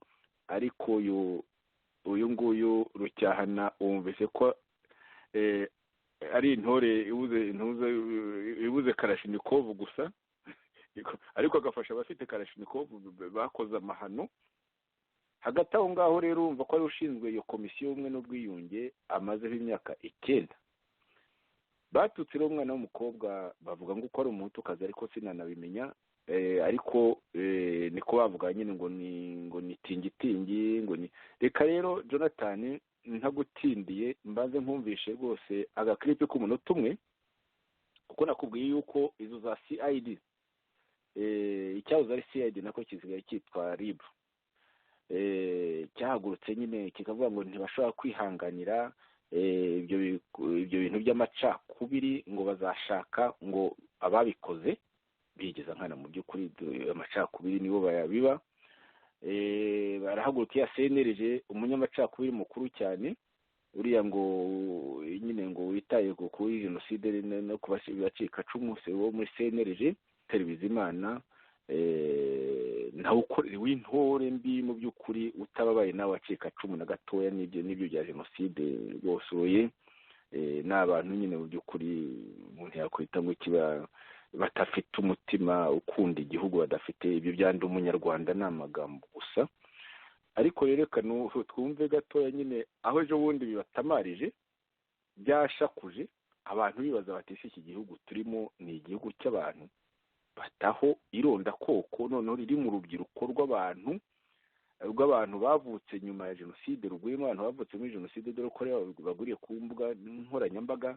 ariko uyu nguyu Rucyahana wumvise ko ari intore ibuze Kalashnikov gusa, ariko agafasha abafite Kalashnikov bakoze amahano. Hagati aho ngaho rero urumva ko ari ushinzwe iyo komisiyo y'ubumwe n'ubwiyunge, amazeho imyaka 9. Batutse rero umwana w'umukobwa, bavuga ngo uko ari umuhutukazi, ariko sinanabimenya, ariko niko bavuga nyine ngo ni tingitingi, ngo ni reka. Rero Jonathan ntagutindiye mbanze nkumvishe rwose agaklipe k'umunota umwe, kuko nakubwiye yuko izo za CID, icyahoze ari CID nako kisigaye cyitwa RIB, cyahagurutse nyine kikavuga ngo ntibashobora kwihanganira ibyo bintu by'amacakubiri, ngo bazashaka ngo ababikoze bigeza nkana. Mu by'ukuri amacakubiri nibo bayabiba. Barahagurukiye CNRG, umunyamacakubiri mukuru cyane uriya ngo nyine ngo witaye kuri jenoside no kubacika cumu, se wo muri CNRG Teribizimana, nawe ukorera w'intore mbi mu by'ukuri, utababaye nawe wacika cumu na gatoya n'ibyo bya jenoside bosoye. N'abantu nyine mu by'ukuri umuntu yakwita ngo kiba batafite umutima ukunda igihugu, badafite ibyo byandi umunyarwanda n'amagambo gusa. Ariko rero reka twumve gatoya nyine aho ejo bundi bibatamarije, byashakuje abantu bibaza bati iki gihugu turimo ni igihugu cy'abantu bataho ironda koko, noneho riri mu rubyiruko rw'abantu bavutse nyuma ya jenoside, ruguyemo abantu bavutse muri jenoside, dore ko baguriye ku mbuga nkoranyambaga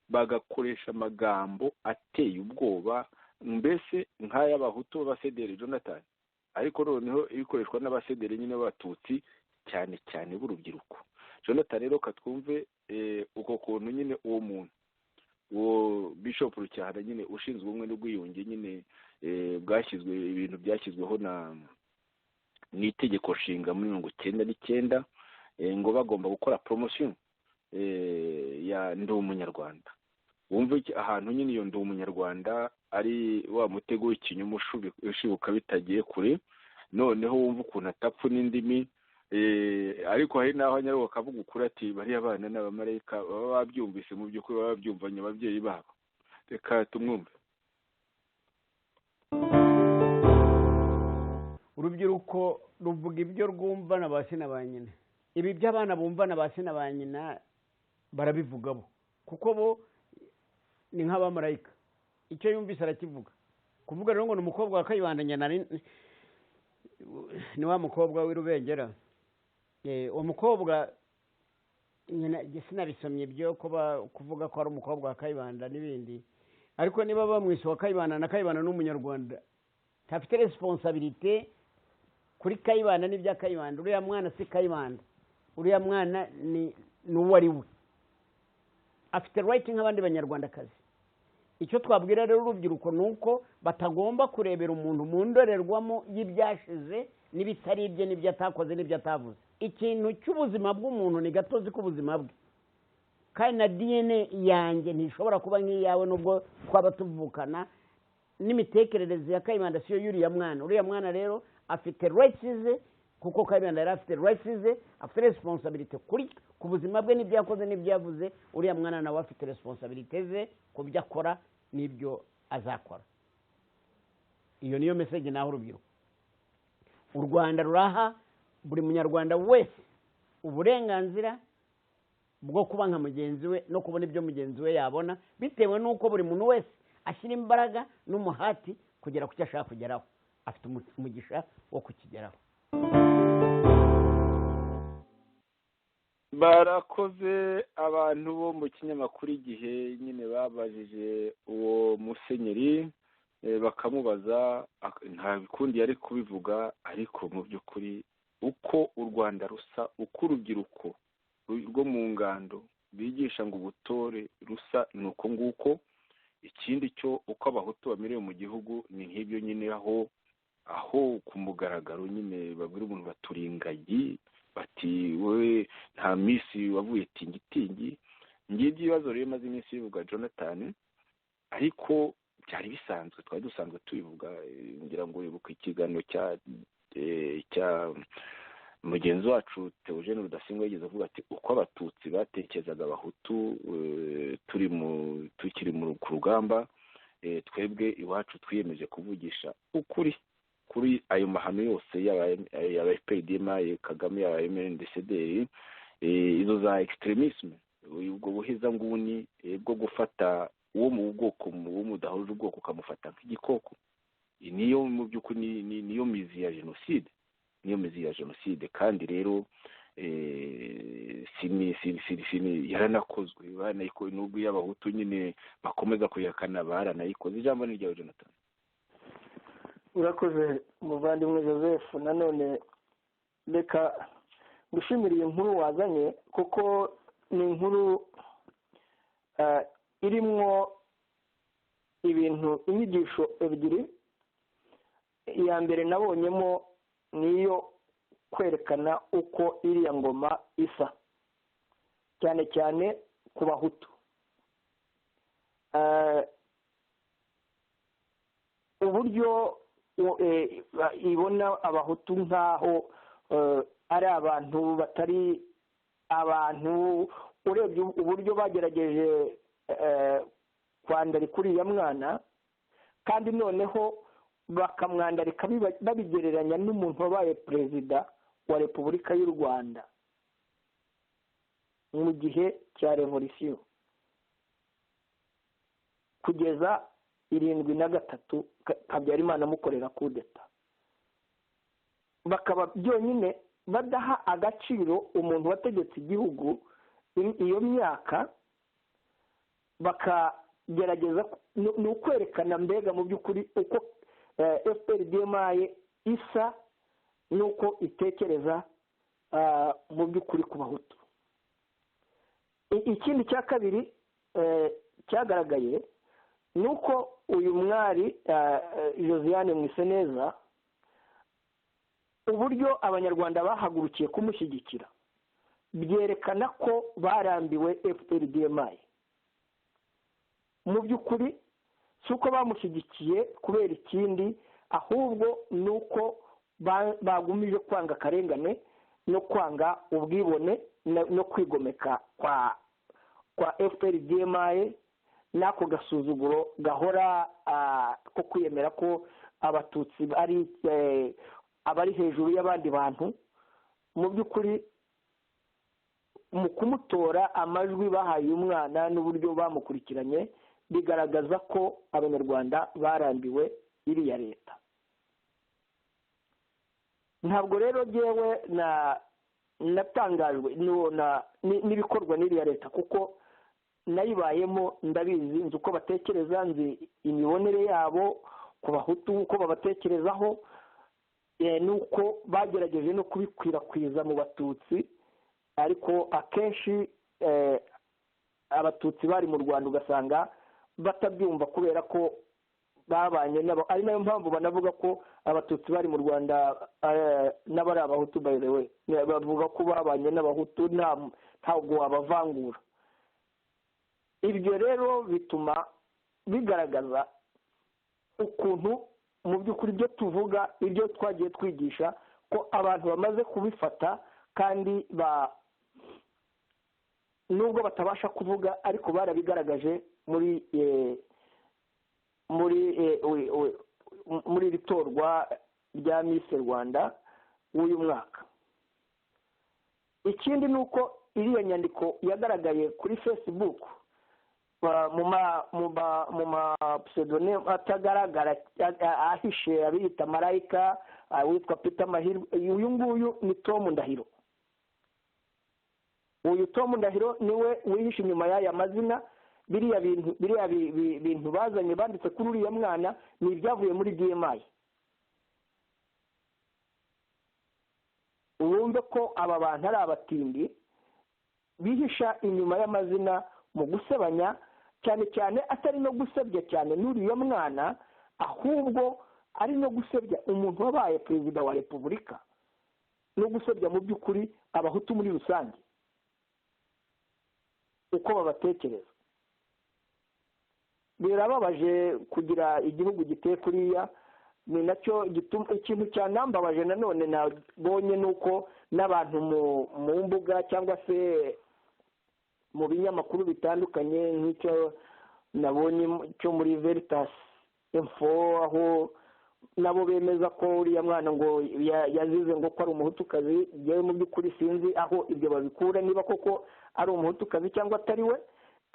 bagakoresha amagambo ateye ubwoba, mbese nk'ay'abahutu b'abasederi Jonathan, ariko noneho ibikoreshwa n'abasederi nyine b'abatutsi cyane cyane b'urubyiruko. Jonathan rero katwumve uko kuntu nyine uwo muntu, uwo Bishop Rucyahana nyine ushinzwe ubumwe n'ubwiyunge nyine ibintu byashyizweho n'itegeko nshinga muri 1999, ngo bagomba gukora promotion ya ndi umunyarwanda. Wumva ahantu nyine iyo ndi umunyarwanda ari wa mutego w'ikinyoma ushibuka bitagiye kure. noneho wumva ukuntu atapfa n'indimi ariko hari n'aho nyaruka akavuga ukuri ati bariya bana n'abamarayika baba babyumvise mu by'ukuri baba babyumvanye ababyeyi babo. Reka tumwumve. urubyiruko ruvuga ibyo rwumva na ba se na ba nyina. Ibi by'abana bumva na ba se na ba nyina barabivuga bo, kuko bo ni nk'abamarayika, icyo yumvise arakivuga. Kuvuga rero ngo ni umukobwa wa Kayibanda nyina ni wa mukobwa w'Irubengera. Uwo mukobwa nyina sinabisomye byo kuvuga ko ari umukobwa wa Kayibanda n'ibindi, ariko niba bamwise wa Kayibanda na Kayibanda n'umunyarwanda ntafite responsabilité kuri Kayibanda n'ibya Kayibanda. Uriya mwana si Kayibanda, uriya mwana ni uwo ari we, afite right nk'abandi banyarwandakazi. Icyo twabwira rero urubyiruko ni uko batagomba kurebera umuntu mu ndorerwamo y'ibyashize n'ibitari ibye n'ibyo atakoze n'ibyo atavuze. Ikintu cy'ubuzima bw'umuntu ni gatozi k'ubuzima bwe, kandi na DNA yanjye ntishobora kuba nk'iyawe nubwo twaba tuvukana. N'imitekerereze ya Kayibanda siyo y'uriya mwana. Uriya mwana rero afite rights ze, kuko Kayibanda yari afite rights ze, afite responsibility ku buzima bwe n'ibyo yakoze n'ibyo yavuze. Uriya mwana nawe afite responsibility ze ku byo akora n'ibyo azakora. Iyo niyo message naho urubyiruko. U Rwanda ruraha buri munyarwanda wese uburenganzira bwo kuba nka mugenzi we no kubona ibyo mugenzi we yabona, bitewe n'uko buri muntu wese ashyira imbaraga n'umuhati kugera ku cyo ashaka kugeraho. Afite umugisha wo kukigeraho. Barakoze abantu bo mu kinyamakuru Igihe nyine babajije uwo musenyeri bakamubaza, nta bikundi yari kubivuga, ariko mu by'ukuri uko u Rwanda rusa, uko urubyiruko rwo mu ngando bigisha ngo ubutore rusa ni uko nguko. Ikindi cyo uko abahutu bamerewe mu gihugu ni nk'ibyo nyine, aho ku mugaragaro nyine babwira umuntu baturi ingagi, bati wowe nta minsi wavuye tingitingi. Ngibyo ibibazo rero maze iminsi bivuga Jonathan, ariko byari bisanzwe, twari dusanzwe tubivuga. Ngira ngo wibuke ikiganiro cya mugenzi wacu Theogene Rudasingwa yigeze avuga ati uko abatutsi batekerezaga abahutu tukiri ku rugamba, twebwe iwacu twiyemeje kuvugisha ukuri kuri ayo mahano yose yaba FPDM, Kagame, yaba MNDCDR, izo za extremisme, ubwo buheza nguni bwo gufata uwo mu bwoko mudahuje ubwoko ukamufata nk'igikoko. Niyo mu by'ukuri niyo mizi ya jenoside, niyo mizi ya jenoside. Kandi rero yaranakozwe, banayikoze n'ubwo y'abahutu nyine bakomeza kuyakana, baranayikoze. Ijambo ni ryawe Jonathan. Urakoze muvandimwe Joseph. Nanone reka gushimira iyi nkuru wazanye, kuko ni inkuru irimwo ibintu, inyigisho ebyiri. Iya mbere nabonyemo niyo kwerekana uko iriya ngoma isa, cyane cyane ku bahutu. Uburyo ibona abahutu nk'aho ari abantu batari abantu. Urebye uburyo bagerageje kwandarika uriya mwana, kandi noneho bakamwandarika babigereranya n'umuntu wabaye perezida wa Repubulika y'u Rwanda mu gihe cya revolisiyo kugeza 73 Habyarimana amukorera kudeta. Bakaba byonyine badaha agaciro umuntu wategetse igihugu iyo myaka, bakagerageza ni ukwerekana mbega mu by'ukuri uko FPRDM isa n'uko itekereza mu by'ukuri ku bahutu. Ikindi cya kabiri cyagaragaye ni uko uyu mwari Josiane Mwiseneza, uburyo abanyarwanda bahagurukiye kumushyigikira byerekana ko barambiwe FPRDM. Mu by'ukuri si uko bamushyigikiye kubera ikindi, ahubwo ni uko bagumije kwanga akarengane no kwanga ubwibone no kwigomeka kwa FPR-DMI n'ako gasuzuguro gahora ko kwiyemera ko abatutsi abari hejuru y'abandi bantu. Mu by'ukuri mu kumutora amajwi bahaye umwana n'uburyo bamukurikiranye bigaragaza ko abanyarwanda barambiwe iriya leta. Ntabwo rero jyewe natangajwe n'ibikorwa n'iriya leta kuko nayibayemo, ndabizi, nzi uko batekereza, nzi imibonere yabo ku bahutu uko babatekerezaho, nuko bagerageje no kubikwirakwiza mu batutsi, ariko akenshi abatutsi bari mu Rwanda ugasanga batabyumva kubera ko babanye nabo. Ari nayo mpamvu banavuga ko abatutsi bari mu Rwanda n'abari abahutu, by the way, bavuga ko babanye n'abahutu ntabwo wabavangura. Ibyo rero bituma bigaragaza ukuntu mu by'ukuri ibyo tuvuga, ibyo twagiye twigisha, ko abantu bamaze kubifata kandi nubwo batabasha kuvuga ariko barabigaragaje muri iri torwa rya Miss Rwanda w'uyu mwaka. Ikindi ni uko iriya nyandiko yagaragaye kuri Facebook mu ma pseudonyme atagaragara ahishe, abiyita Marayika, witwa Peter Mahirwe. Uyu nguyu ni Tom Ndahiro. Uyu Tom Ndahiro niwe wihishe inyuma y'aya mazina. Biriya bintu bazanye banditse kuri uriya mwana ni ibyavuye muri DMI. Wumve ko aba bantu ari abatindi bihisha inyuma y'amazina mu gusebanya, cyane cyane atari no gusebya cyane n'uriya mwana, ahubwo ari no gusebya umuntu wabaye perezida wa repubulika, no gusebya mu by'ukuri abahutu muri rusange uko babatekereza. Birababaje kugira igihugu giteye kuriya. Ni nacyo ikintu cyanambabaje nanone nabonye nuko n'abantu mu mbuga cyangwa se mu binyamakuru bitandukanye, nk'icyo nabonye cyo muri Veritas Info, aho nabo bemeza ko uriya mwana ngo yazize ngo ko ari umuhutukazi. Yewe mu by'ukuri sinzi aho ibyo babikura, niba koko ari umuhutukazi cyangwa atari we,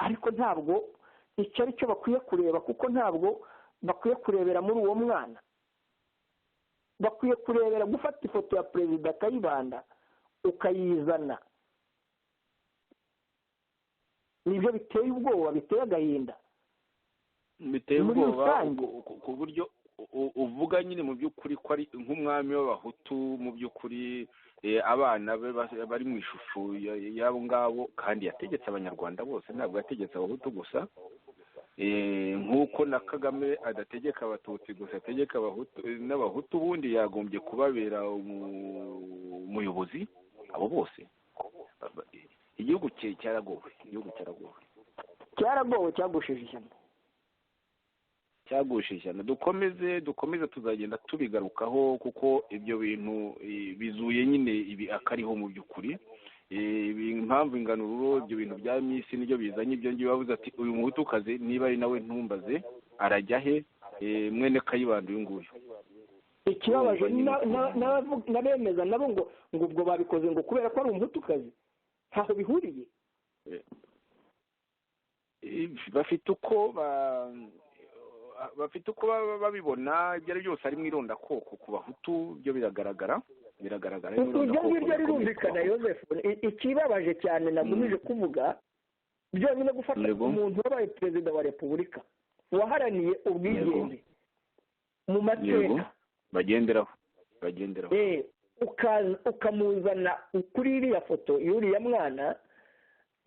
ariko ntabwo icyo ari cyo bakwiye kureba, kuko ntabwo bakwiye kurebera muri uwo mwana. Bakwiye kurebera gufata ifoto ya Perezida Kayibanda ukayizana. Nibyo biteye ubwoba, biteye agahinda, biteye ubwoba ku buryo uvuga nyine mu by'ukuri ko ari nk'umwami w'abahutu mu by'ukuri, abana be bari mu ishusho y'abo ngabo, kandi yategetse abanyarwanda bose, ntabwo yategetse abahutu gusa. Nk'uko na Kagame adategeka abatutsi gusa, ategeka abahutu n'abahutu, ubundi yagombye kubabera umuyobozi abo bose. Igihugu cyaragowe, cyagushije ishyano. Dukomeze tuzagenda tubigarukaho, kuko ibyo bintu bizuye nyine ibi akariho mu by'ukuri. Impamvu inganururo, ibyo bintu bya Miss nibyo bizanye ibyo ngibyo. Bavuze ati uyu muhutukazi niba ari nawe ntumbaze, arajya he? Mwene Kayibanda uyu nguyu. Ikibabaje n'abemeza nabo ngo ubwo babikoze ngo kubera ko ari umuhutukazi. Ntaho bihuriye. Bafite uko babibona. Ibyo ari byose ari mu irondakoko ku bahutu, byo biragaragara. Ibyo ngibyo rirumvikana, Yozefu. Ikibabaje cyane nagumije kuvuga, byonyine gufata umuntu wabaye perezida wa repubulika, waharaniye ubwigenge mu mateka bagenderaho, ukamuzana kuri iriya foto y'uriya mwana,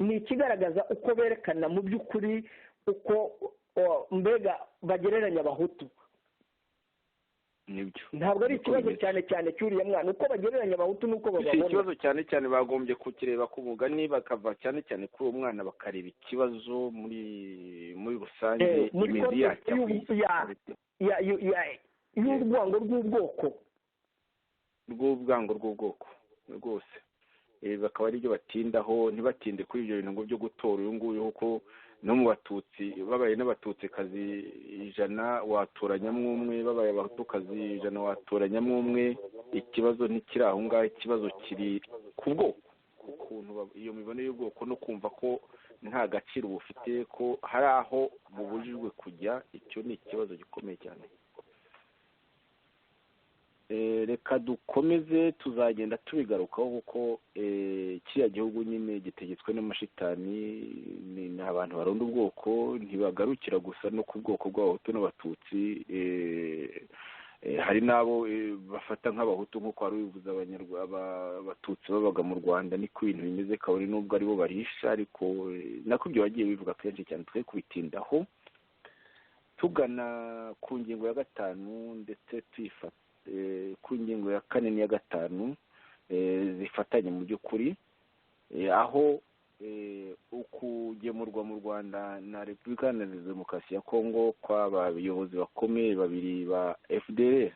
ni ikigaragaza uko berekana mu by'ukuri uko mbega bagereranya abahutu. Ntabwo ari ikibazo cyane cy'uriya mwana uko bagereranya abahutu n'uko bababona. Si ikibazo cyane bagombye kukireba ku mugani, bakava cyane kuri uwo mwana bakareba ikibazo muri rusange, imizi yacyo y'urwango rw'ubwoko. rw'ubwango rw'ubwoko rwose. Bakaba ari byo batindaho, ntibatinde kuri ibyo bintu ngo byo gutora uyu nguyu, kuko no mu batutsi babaye n'abatutsikazi 100 watoranyamo umwe, babaye abatukazi 100 watoranyamo umwe. Ikibazo ntikiri aho ngaho, ikibazo kiri ku bwoko, ukuntu iyo mibonere y'ubwoko no kumva ko nta gaciro bufite, ko hari aho bubujijwe kujya. Icyo ni ikibazo gikomeye cyane. Reka dukomeze, tuzagenda tubigarukaho, kuko kiriya gihugu nyine gitegetswe n'amashitani. Ni abantu baronda ubwoko, ntibagarukira gusa no ku bwoko bw'abahutu n'abatutsi. Hari n'abo bafata nk'abahutu nk'uko wari bivuze abatutsi babaga mu Rwanda. niko ibintu bimeze, kabone n'ubwo aribo barisha, ariko nako ibyo bagiye bivuga kenshi cyane. twe kubitindaho tugana ku ngingo ya 5 ndetse tuyifata ku ngingo ya 4 n'iya 5 zifatanye mu by'ukuri, aho ukugemurwa mu Rwanda na Repubulika Iharanira Demokarasi ya Kongo kw'abayobozi bakomeye babiri ba FDL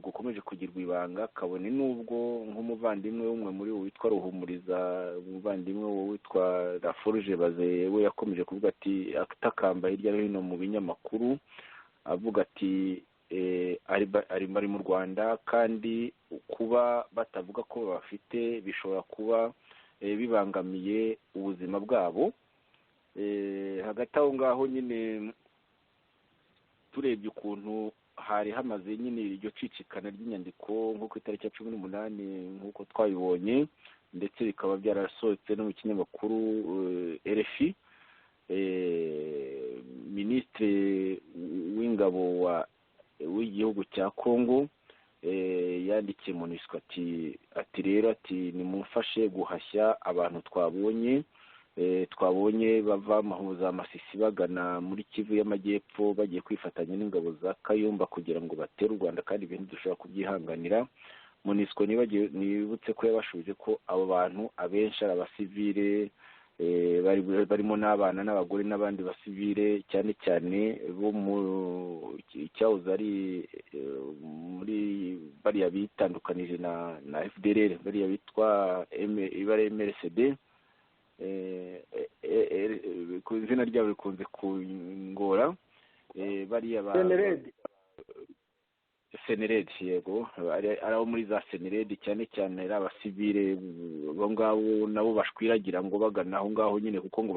gukomeje kugirwa ibanga, kabone n'ubwo nk'umuvandimwe umwe muri bo witwa Ruhumuriza, umuvandimwe wo witwa Laforge Bazeye, we yakomeje kuvuga ati, atakamba hirya no hino mu binyamakuru avuga ati ari mu Rwanda, kandi kuba batavuga ko bafite bishobora kuba bibangamiye ubuzima bwabo. Hagati aho ngaho nyine turebye ukuntu hari hamaze nyine iryo cicikana ry'inyandiko nko ku itariki ya 18 nk'uko twabibonye, ndetse bikaba byarasohotse no mu kinyamakuru RFI. Minisitiri w'ingabo w'igihugu cya Kongo yandikiye MONUSCO ati rero ati nimumfashe guhashya abantu twabonye bava mahuza Masisi bagana muri Kivu y'Amajyepfo, bagiye kwifatanya n'ingabo za Kayumba kugira ngo batere u Rwanda, kandi ibintu dushobora kubyihanganira. MONUSCO nibutse ko yabashubije ko abo bantu abenshi ari abasivile, barimo n'abana n'abagore n'abandi basivile, cyane cyane bo mu cyahoze ari muri bariya bitandukanije na FDLR, bariya bitwa MRCD. Ku izina ryabo rikunze kungora, bariya ba Senered, yego, ari abo muri za Senered, cyane cyane ari abasivile. Abo ngabo nabo bashwiragira ngo bagana aho ngaho nyine, kuko ngo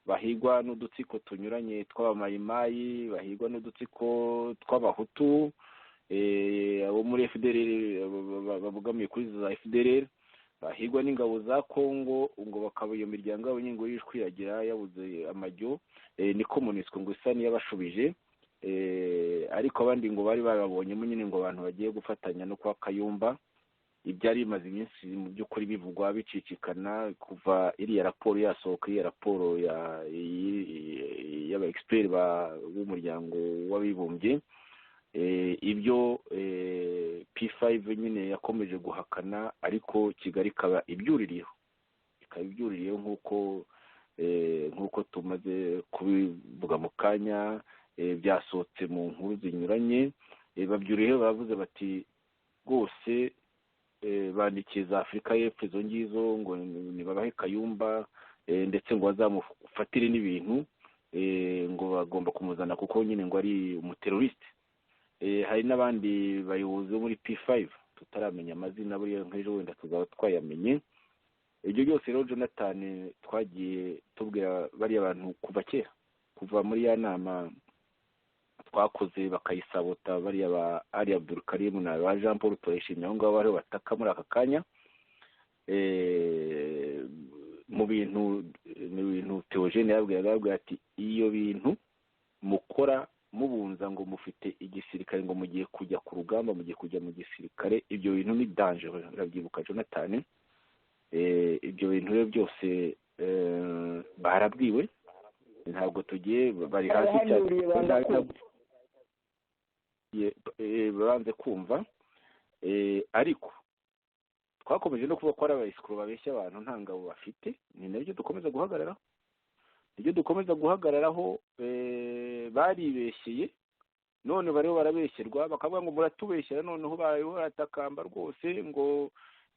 bahigwa n'udutsiko tunyuranye tw'abamayimayi, bahigwa n'udutsiko tw'abahutu, abo muri FDLR babugamiye kuri za FDLR, bahigwa n'ingabo za Kongo, ngo bakaba iyo miryango yabo nyine ngo yishwiragira yabuze amajyo. Niko MONUSCO ngo isa n'iyabashubije. Ariko abandi ngo bari bababonyemo nyine ngo abantu bagiye gufatanya no kwa Kayumba. Ibyari bimaze iminsi mu by'ukuri bivugwa bicicikana kuva iriya raporo yasohoka, iriya raporo y'aba expert b'umuryango w'abibumbye. Ibyo P5 nyine yakomeje guhakana, ariko Kigali ikaba ibyuririyeho nk'uko tumaze kubivuga mu kanya. Byasohotse mu nkuru zinyuranye, babyuriyeho, bavuze bati rwose bandikiye za Afurika y'Epfo izo ngizo ngo nibabahe Kayumba, ndetse ngo bazamufatire n'ibintu, ngo bagomba kumuzana kuko nyine ngo ari umuteroriste. Hari n'abandi bayobozi bo muri P5 tutaramenya amazina, buriya nk'ejo wenda tuzaba twayamenye. Ibyo byose rero Jonathan twagiye tubwira bariya bantu kuva kera, kuva muri ya nama twakoze bakayisabota, bariya ba Ali Abdul Karim na ba Jean Paul Turayishimye, aho ngaho bariho bataka muri aka kanya. Mu bintu Theogene yabwira ati, iyo bintu mukora mubunza ngo mufite igisirikare, ngo mugiye kujya ku rugamba, mugiye kujya mu gisirikare, ibyo bintu ni danger. Urabyibuka Jonathan? Ibyo bintu rero byose barabwiwe, ntabwo tugiye, bari hasi cyane, banze kumva. Ariko twakomeje no kuba ko ari abayisikuru babeshya abantu, nta ngabo bafite. Ni nabyo dukomeza guhagararaho, baribeshyeye none bariho barabeshyerwa bakavuga ngo muratubeshyera noneho bariho baratakamba rwose ngo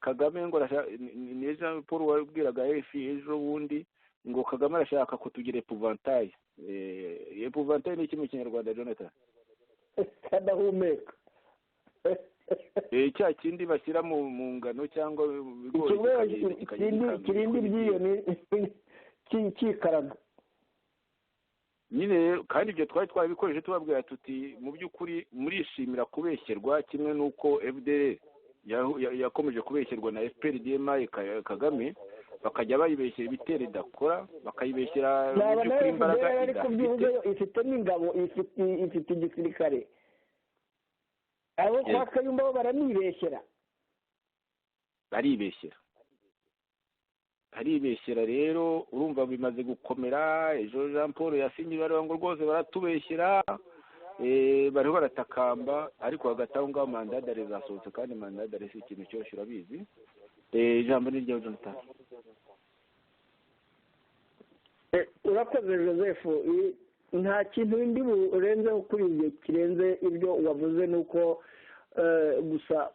Kagame ngo ni Jean Paul wabwiraga efi ejo bundi ngo Kagame arashaka kutugira epouvantail. Epouvantail ni iki mu Kinyarwanda Jonathan? kadahumeka. Cya kindi bashyira mu ngano cyangwa ikirindi by'iyo ni kikaraga nyine. kandi ibyo twari twabikoreshe tubabwira tuti mu by'ukuri murishimira kubeshyerwa kimwe n'uko FDL yakomeje kubeshyerwa na FPRDMI Kagame, bakajya bayibeshyera ibitero idakora, bakayibeshyera mu by'ukuri imbaraga idafite, ifite n'ingabo, ifite igisirikare. Abo kwa Kayumba bo baranibeshyera, aribeshyera rero urumva bimaze gukomera. Ejo Jean Paul yasinye ibaruwa ngo rwose baratubeshyera, bariho baratakamba, ariko hagati aho ngaho mandadare zasohotse, kandi mandadare si ikintu cyose urabizi. Ijambo ni ryawe Jonathan. Urakoze Joseph, nta kintu indi urenzeho kuri ibyo kirenze ibyo wavuze, nuko gusa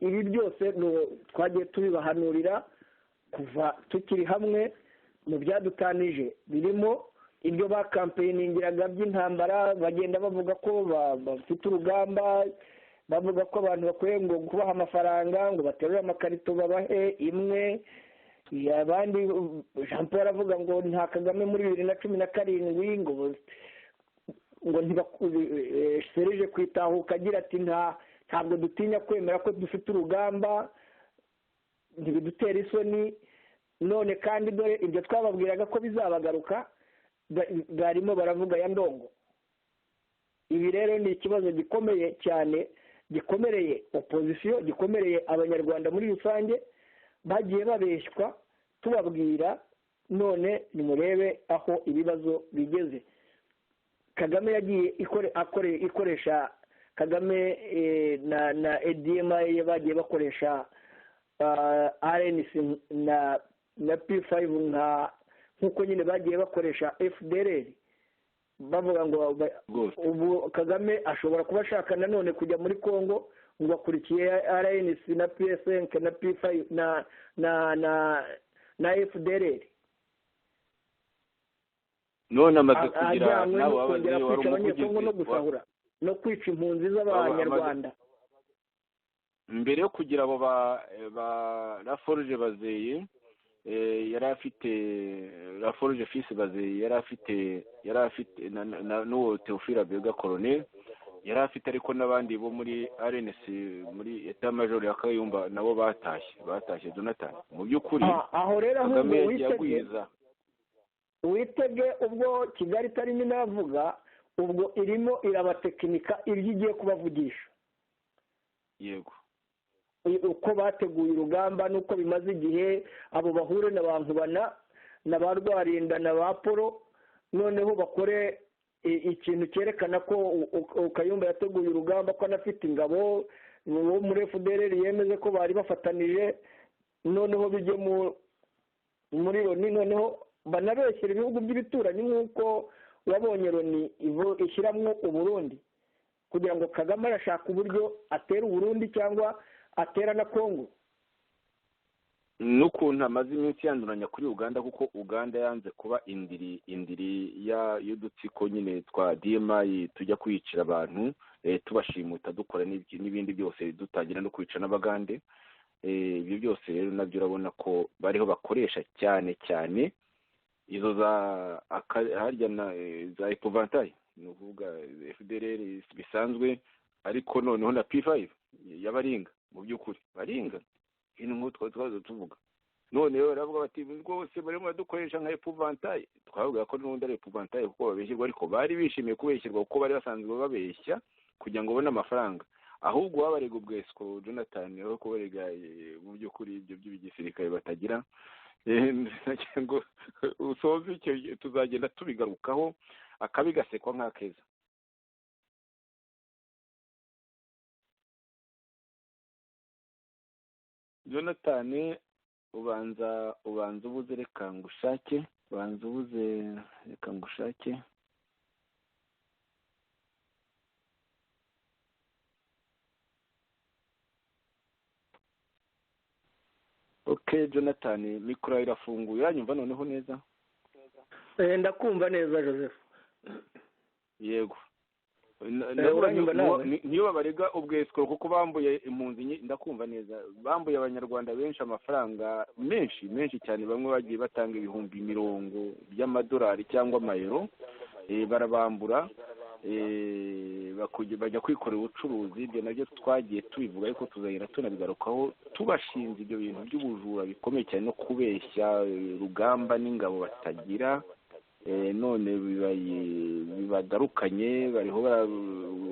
ibi byose twagiye tubibahanurira kuva tukiri hamwe mu byadutanije, birimo ibyo bakampeyiningiraga by'intambara, bagenda bavuga ko bafite urugamba, bavuga ko abantu bakwiye ngo kubaha amafaranga ngo baterure amakarito babahe imwe, abandi Jean Paul aravuga ngo nta Kagame muri 2017 ngo Serge kwitahuka agira ati ntabwo dutinya kwemera ko dufite urugamba, ntibidutera isoni. None kandi dore ibyo twababwiraga ko bizabagaruka barimo baravuga ya ndongo. Ibi rero ni ikibazo gikomeye cyane, gikomereye opozisiyo, gikomereye abanyarwanda muri rusange, bagiye babeshywa tubabwira. None nimurebe aho ibibazo bigeze. Kagame yagiye ikoresha Kagame na EDMI bagiye bakoresha RNC na P5 nk'uko nyine bagiye bakoresha FDLR, bavuga ngo ubu Kagame ashobora kuba ashaka nanone kujya muri Congo ngo akurikiye RNC na PSN na P5 na FDLR. none amaze kugira nabo abagiye wari umuvugizi no gusahura no kwica impunzi z'abanyarwanda. Mbere yo kugira abo ba Laforge Bazeye yari afite Laforge Fils Bazeye yari afite n'uwo Theophile Bega Colonel yari afite, ariko n'abandi bo muri RNC muri Etat Major ya Kayumba nabo batashye Jonathan. Mu by'ukuri aho rero Kagame yagwiza witege ubwo Kigali itarimo inavuga, ubwo irimo irabatekinika ibyo igiye kubavugisha. Yego, uko bateguye urugamba n'uko bimaze igihe, abo bahure n'abantu na ba Rwarinda na ba Polo, noneho bakore ikintu cyerekana ko Kayumba yateguye urugamba, ko anafite ingabo wo muri FDLR yemeze ko bari bafatanije, noneho bijye muri Loni, noneho banabeshyira ibihugu by'ibituranyi nk'uko wabonye Loni ishyiramo Uburundi, kugira ngo Kagame arashaka uburyo atera Uburundi cyangwa atera na Congo. N'ukuntu amaze iminsi yanduranya kuri Uganda, kuko Uganda yanze kuba indiri y'udutsiko nyine twa DMI tujya kwicira abantu, tubashimuta dukora n'ibindi byose, dutangira no kwica n'Abagande. Ibyo byose rero nabyo urabona ko bariho bakoresha cyane cyane izo harya za epouvantail, ni ukuvuga FDLR bisanzwe, ariko noneho na P5 y'abaringa. Mu by'ukuri baringa ibintu nk'utwo twazo tuvuga, none rero baravuga bati rwose barimo badukoresha nka epouvantail. Twavuga ko n'ubundi ari epouvantail kuko babeshyirwa, ariko bari bishimiye kubeshyirwa kuko bari basanzwe babeshya kugira ngo babone amafaranga. Ahubwo babarega ubwesiko Jonathan, aho kubarega mu by'ukuri ibyo by'igisirikare batagira. Ngo usoze icyo tuzagenda tubigarukaho, akabi gasekwa nk'akeza. Jonathan, ubanza ubuze reka ngushake, Okay, Jonathan, mikoro irafunguye, uranyumva noneho neza? Ndakumva neza Joseph. Yego. Uranyumva nawe? Niyo babarega ubwesikoro kuko bambuye impunzi, ndakumva neza. Bambuye abanyarwanda benshi amafaranga menshi cyane, bamwe bagiye batanga ibihumbi 100 by'amadolari cyangwa amayero, barabambura, bajya kwikorera ubucuruzi. Ibyo nabyo twagiye tubivuga ariko tuzahera tunabigarukaho, tubashinze ibyo bintu by'ubujura bikomeye cyane no kubeshya rugamba n'ingabo batagira. None bibagarukanye, bariho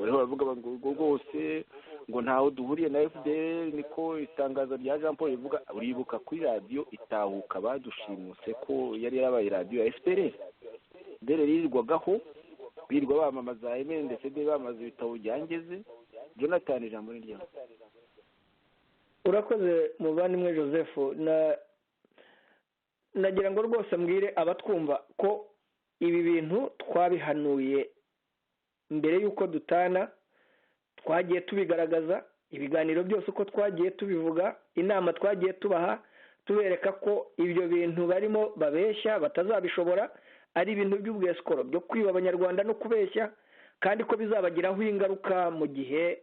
baravuga ngo rwose ngo ntaho duhuriye na FDL. Niko itangazo rya Jean Paul rivuga. Uribuka kuri radiyo Itahuka badushimuse ko yari yarabaye radiyo ya FDL yirirwagaho, birirwa bamamaza ndetse bamaze ibitabo byangeze. Jonathan, ijambo ni ryawe. Urakoze muvandimwe Joseph. Nagira ngo rwose mbwire abatwumva ko ibi bintu twabihanuye mbere y'uko dutana, twagiye tubigaragaza, ibiganiro byose uko twagiye tubivuga, inama twagiye tubaha, tubereka ko ibyo bintu barimo babeshya batazabishobora, ari ibintu by'ubwesikoro byo kwiba abanyarwanda no kubeshya, kandi ko bizabagiraho ingaruka mu gihe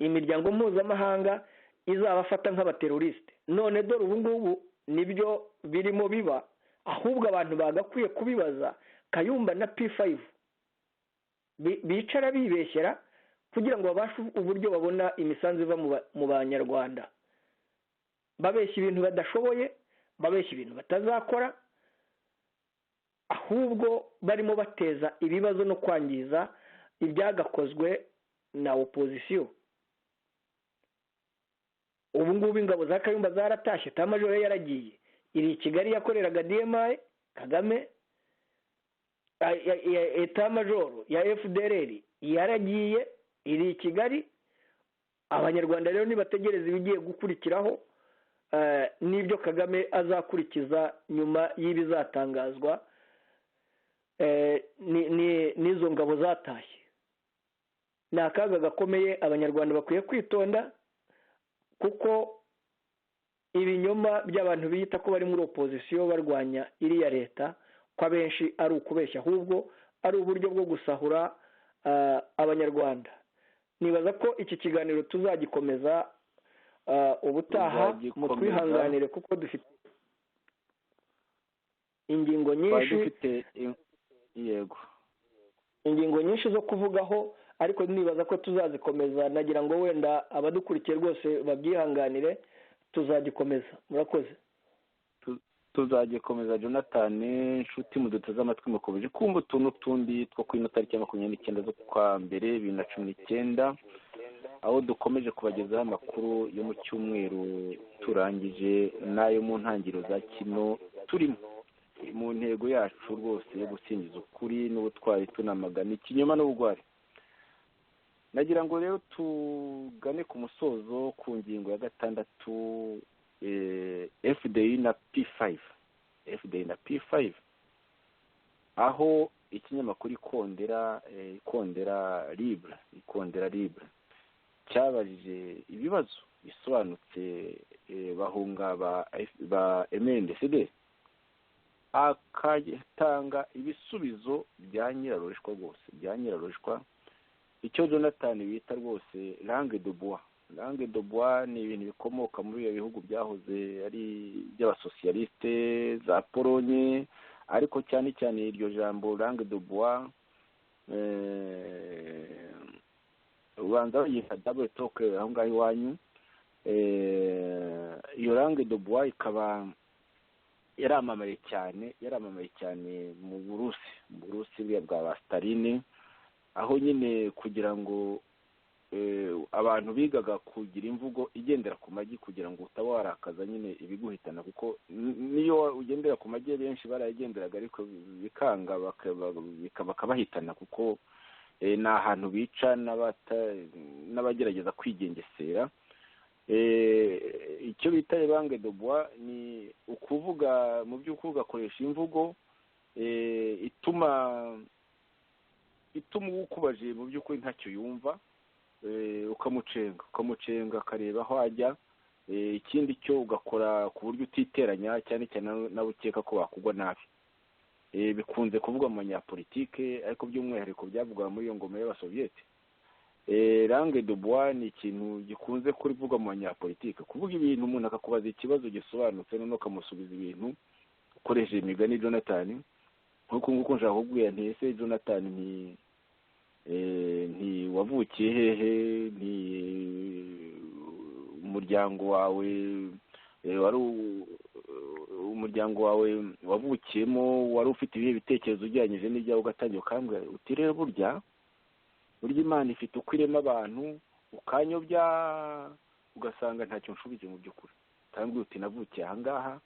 imiryango mpuzamahanga izabafata nk'abaterorisite. None dore ubu ngubu nibyo birimo biba, ahubwo abantu bagakwiye kubibaza Kayumba na P5 bicara bibeshyera kugira ngo babashe uburyo babona imisanzu iva mu banyarwanda, babeshya ibintu badashoboye, babeshya ibintu batazakora, ahubwo barimo bateza ibibazo no kwangiza ibyagakozwe na opozisiyo. Ubu ngubu ingabo za Kayumba zaratashye, Tamajoro yaragiye, iri i Kigali yakoreraga DMI Kagame, Tamajoro ya FDLR yaragiye, iri i Kigali. Abanyarwanda rero nibategereza ibigiye gukurikiraho n'ibyo Kagame azakurikiza nyuma y'ibizatangazwa n'izo ngabo zatashye. Ni akaga gakomeye, abanyarwanda bakwiye kwitonda, kuko ibinyoma by'abantu biyita ko bari muri opozisiyo barwanya iriya leta, ko abenshi ari ukubeshya, ahubwo ari uburyo bwo gusahura abanyarwanda. Nibaza ko iki kiganiro tuzagikomeza ubutaha, mu twihanganire kuko dufite ingingo nyinshi, yego, ingingo nyinshi zo kuvugaho, ariko nibaza ko tuzazikomeza. Nagira ngo wenda abadukurikiye rwose babyihanganire, tuzagikomeza. Murakoze. Tuzagikomeza Jonathan. Inshuti muduteze amatwi, mukomeje kumva utuntu tundi two kuri tariki 29 z'ukwa mbere 2019, aho dukomeje kubagezaho amakuru yo mu cyumweru turangije n'ayo mu ntangiriro za kino turimo, mu ntego yacu rwose yo gusingiza ukuri n'ubutwari, tunamagana ikinyoma n'ubugwari. Nagira ngo rero tugane ku musozo ku ngingo ya 6, FDI na P5. FDI na P5, aho ikinyamakuru Ikondera Libre cyabajije ibibazo bisobanutse bahunga ba MNDCD, akatanga ibisubizo bya nyirarurishwa rwose, bya nyirarurishwa, icyo Jonathan bita rwose langue de bois. Langue de bois ni ibintu bikomoka muri ibyo bihugu byahoze ari by'abasosiyaliste, za Polonye, ariko cyane cyane iryo jambo langue de bois ubanza bayita double talk aho ngaho iwanyu. Iyo langue de bois ikaba yaramamaye cyane mu Burusi bwa ba Staline, aho nyine kugira ngo abantu bigaga kugira imvugo igendera ku magi kugira ngo utaba warakaza nyine ibiguhitana, kuko niyo ugendera ku magi benshi barayigenderaga ariko bikanga bakabahitana, kuko ni ahantu bica n'abagerageza kwigengesera. Icyo bita langue de bois ni ukuvuga mu by'ukuri ugakoresha imvugo ituma ukubaje mu by'ukuri ntacyo yumva, ukamucenga akareba aho ajya, ikindi cyo ugakora ku buryo utiteranya cyane cyane nawe ukeka ko bakugwa nabi. Bikunze kuvugwa mu banyapolitike ariko by'umwihariko byavugwa muri iyo ngoma y'abasoviyete. Langue de bois ni ikintu gikunze kurivugwa mu banyapolitike, kuvuga ibintu umuntu akakubaza ikibazo gisobanutse noneho ukamusubiza ibintu ukoresheje imigani. Jonathan, nk'uko nshaka kubwira nti ese Jonathan nti wavukiye hehe, nti umuryango wawe wari umuryango wawe wavukiyemo wari ufite ibihe bitekerezo ujyanyije n'ibyawe, ugatangira ukambwira uti rero burya Imana ifite uko irema abantu, ukanyobya ugasanga ntacyo nshubije mu by'ukuri. Kandi uti navukiye aha ngaha,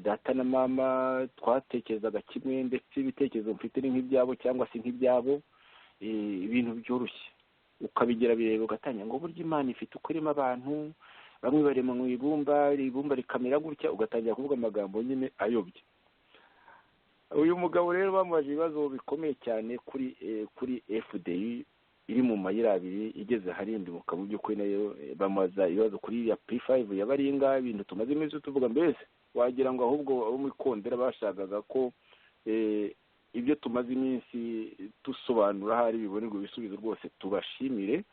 data na mama twatekerezaga kimwe ndetse ibitekerezo mfite ni nk'ibyabo cyangwa se nk'ibyabo, ibintu byoroshye ukabigira bireba ugatangira ngo burya Imana ifite uko irema abantu, bamwe barema mu ibumba rikamera gutya, ugatangira kuvuga amagambo nyine ayobye. Uyu mugabo rero bamubaje ibibazo bikomeye cyane kuri FDI iri mu mayira abiri igeze harindimuka mu by'ukuri, nayo bamubaza ibibazo kuri ya P5 y'abaringa, ibintu tumaze iminsi tuvuga, mbese wagira ngo ahubwo abo mu ikondera bashakaga ko ibyo tumaze iminsi dusobanura hari bibonerwa ibisubizo. Rwose tubashimire.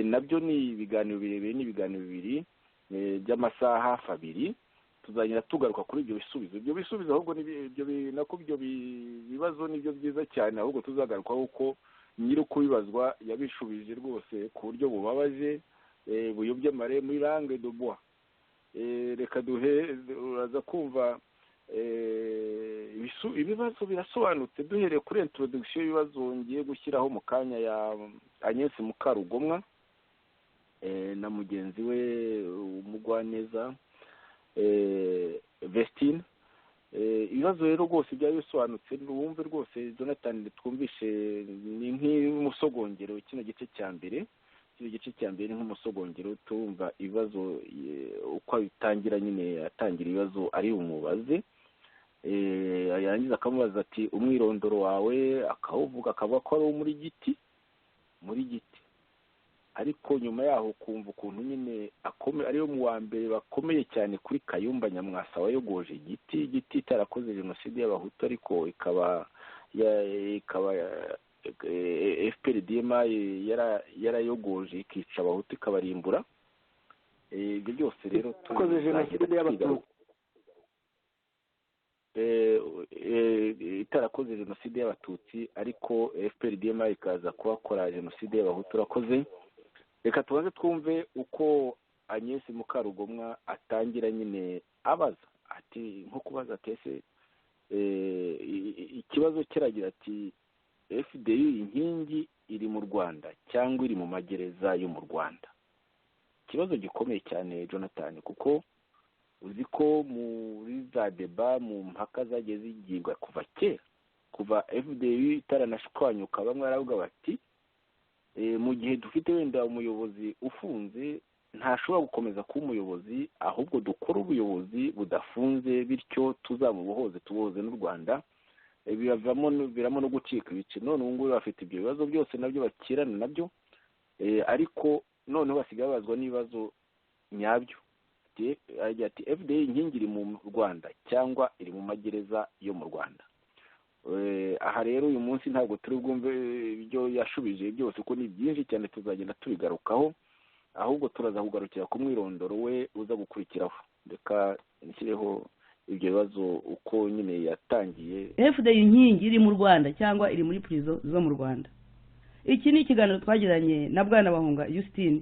Nabyo ni ibiganiro birebire, ni ibiganiro bibiri by'amasaha hafi abiri, tuzagenda tugaruka kuri ibyo bisubizo. Ibyo bisubizo ahubwo ibyo bibazo nibyo byiza cyane, ahubwo tuzagarukaho uko nyiri kubibazwa yabishubije rwose ku buryo bubabaje buyobye amare muri langue de bois. Reka uraza kumva ibibazo birasobanutse duhereye kuri introduction y'ibibazo ngiye gushyiraho mu kanya ya Agnes Mukarugomwa na mugenzi we umugwaneza Vestine. Ibibazo rero rwose byari bisobanutse, wumve rwose Jonathan, twumvishe ni nk'umusogongero. Kino gice cya mbere ni nk'umusogongero, tumva ibibazo uko bitangira, nyine atangira ibibazo ari umubaze, yarangiza akamubaza ati umwirondoro wawe, akavuga ko ari uwo muri giti, ariko nyuma yaho kumva ukuntu nyine ariyo mu wa mbere bakomeye cyane kuri Kayumba Nyamwasa wayogoje igiti itarakoze jenoside y'abahutu, ariko ikaba FPRDM yarayogoje ikica abahutu ikabarimbura. Ibyo byose rero tukoze jenoside y'abatutsi, itarakoze jenoside y'abatutsi, ariko FPRDM ikaza kubakora jenoside y'abahutu. Urakoze. Reka tubanze twumve uko Agnes Mukarugomwa atangira nyine abaza ati, nko kubaza ati ese ikibazo kiragira ati FDI inkingi iri mu Rwanda cyangwa iri mu magereza yo mu Rwanda? Ikibazo gikomeye cyane Jonathan, kuko uzi ko muri za deba mu mpaka zagiye zigirwa kuva kera, kuva FDI itaranashwanyuka, bamwe baravuga bati mu gihe dufite wenda umuyobozi ufunze ntashobora gukomeza kuba umuyobozi, ahubwo dukora ubuyobozi budafunze, bityo tuzamubohoze tubohoze n'u Rwanda. Biramo no gucika ibice. None ubu ngubu bafite ibyo bibazo byose nabyo bakirana nabyo, ariko noneho basigaye babazwa n'ibibazo nyabyo. Ati FDI inkingi iri mu Rwanda cyangwa iri mu magereza yo mu Rwanda? Aha rero uyu munsi ntabwo turi bwumve ibyo yashubije byose, kuko ni byinshi cyane, tuzagenda tubigarukaho, ahubwo turaza kugarukira ku mwirondoro we uza gukurikiraho. Reka nshyireho ibyo bibazo uko nyine yatangiye. FDI inkingi iri mu Rwanda cyangwa iri muri prison zo mu Rwanda? Iki ni ikiganiro twagiranye na Bwana Bahunga Justine.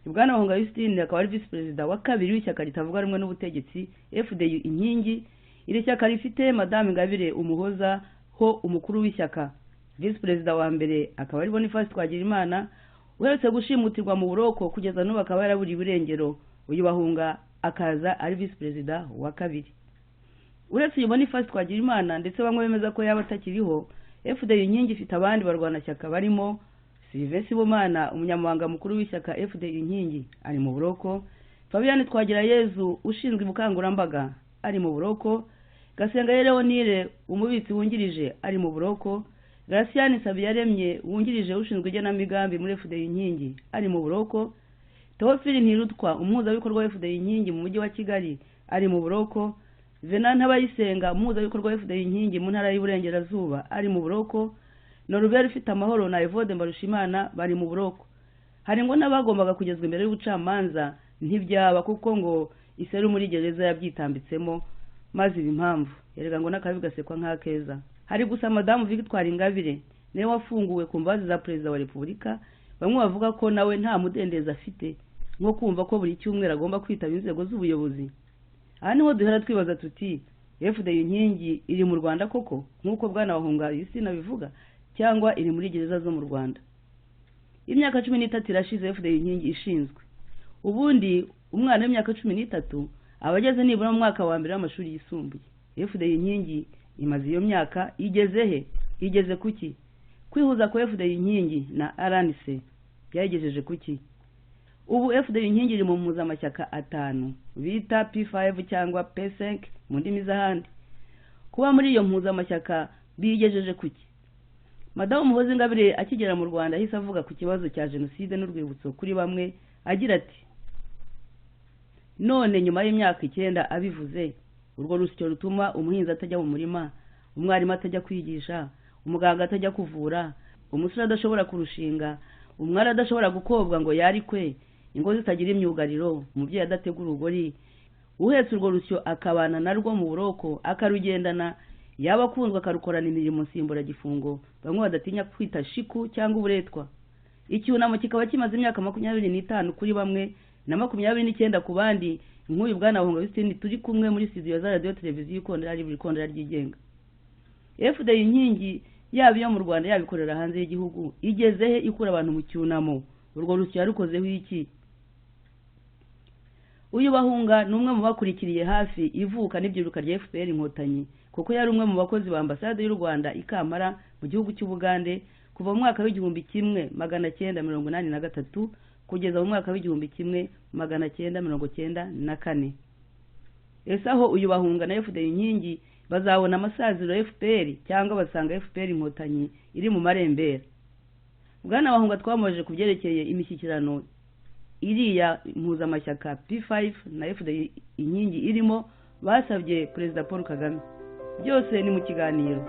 Bwana Bahunga Justine akaba ari vice perezida wa kabiri w'ishyaka ritavuga rumwe n'ubutegetsi FDI inkingi. Iri shyaka rifite Madame Ingabire Umuhoza ho umukuru w'ishyaka. Vice perezida wa mbere akaba ari Boniface Twagirimana, uherutse gushimutirwa mu buroko kugeza n'ubu akaba yaraburiye irengero. Uyu Bahunga akaza ari vice perezida wa kabiri. Uretse uyu Boniface Twagirimana ndetse bamwe bemeza ko yaba atakiriho, FDI inkingi ifite abandi barwanashyaka barimo Sylvain Sibomana, umunyamabanga mukuru w'ishyaka FDI inkingi, ari mu buroko. Fabian Twagirayezu ushinzwe ubukangurambaga ari mu buroko. Gasenga Leonire umubitsi wungirije ari mu buroko. Graciane Sabiyaremye wungirije ushinzwe igenamigambi muri FDI inkingi ari mu buroko. Theophile Ntirutwa umuhuzabikorwa wa FDI inkingi mu mujyi wa Kigali ari mu buroko, Venant Abayisenga umuhuzabikorwa wa FDI inkingi mu ntara y'Iburengerazuba ari mu buroko, Norbert ufite amahoro na Evode Mbarushimana bari mu buroko. Hari ngo n'abagombaga kugezwa imbere y'ubucamanza ntibyaba kuko ngo iseru muri gereza yabyitambitsemo, maze ibimpamvu yerega ngo n'akabi gasekwa nk'akeza. Hari gusa Madamu Victoire Ingabire niwe wafunguwe ku mbabazi za Perezida wa Repubulika, bamwe bavuga ko nawe nta mudendezi afite nko kumva ko buri cyumweru agomba kwitaba inzego z'ubuyobozi. Aha niho duhera twibaza tuti FDI inkingi iri mu Rwanda koko nk'uko bwana Bahunga Yustina bivuga, cyangwa iri muri gereza zo mu Rwanda? Imyaka 13 irashize FDI inkingi ishinzwe. Ubundi umwana w'imyaka 13 abageze nibura mu mwaka wa mbere w'amashuri yisumbuye. FDI inkingi imaze iyo myaka igeze he? Igeze kuki? Kwihuza kwa FDI inkingi na RNC byayigejeje kuki? Ubu FDI inkingi iri mu mpuzamashyaka 5 bita P5 cyangwa P5 mu ndimi z'ahandi. Kuba muri iyo mpuzamashyaka bigejeje kuki? Madamu Muhozi Ingabire akigera mu Rwanda ahise avuga ku kibazo cya jenoside n'urwibutso kuri bamwe, agira ati none nyuma y'imyaka 9 abivuze, urwo rusyo rutuma umuhinzi atajya mu murima, umwarimu atajya kwigisha, umuganga atajya kuvura, umusore adashobora kurushinga, umwari adashobora gukobwa ngo yarikwe, ingo zitagira imyugariro, umubyeyi adategura urugori, uhetse urwo rusyo akabana narwo mu buroko akarugendana, yaba akunzwe akarukorana imirimo nsimbura gifungo bamwe badatinya kwita shiku cyangwa uburetwa. Icyunamo kikaba kimaze imyaka 25 kuri bamwe na 29 ku bandi, nk'uyu bwana Bahunga Yustina turi kumwe muri studio za radio televiziyo ikondera ari buri kondera ryigenga. FDI inkingi yaba iyo mu Rwanda yabikorera hanze y'igihugu igeze he ikura abantu mu cyunamo? Urwo rusyo yarukozeho iki? Uyu Bahunga numwe mu bakurikiriye hafi ivuka n'ibyiruka rya FPR inkotanyi, kuko yari umwe mu bakozi ba ambasade y'u Rwanda ikamara mu gihugu cy'Ubugande kuva mu mwaka w'1983 kugeza mu mwaka w'1994. Ese aho uyu Bahunga na FDI inkingi bazabona amasaziro FPR cyangwa basanga FPR inkotanyi iri mu marembera? Bwana Bahunga twamoje kubyerekeye imishyikirano iriya mpuzamashyaka P5 na FDI inkingi irimo basabye Perezida Paul Kagame. Byose ni mu kiganiro,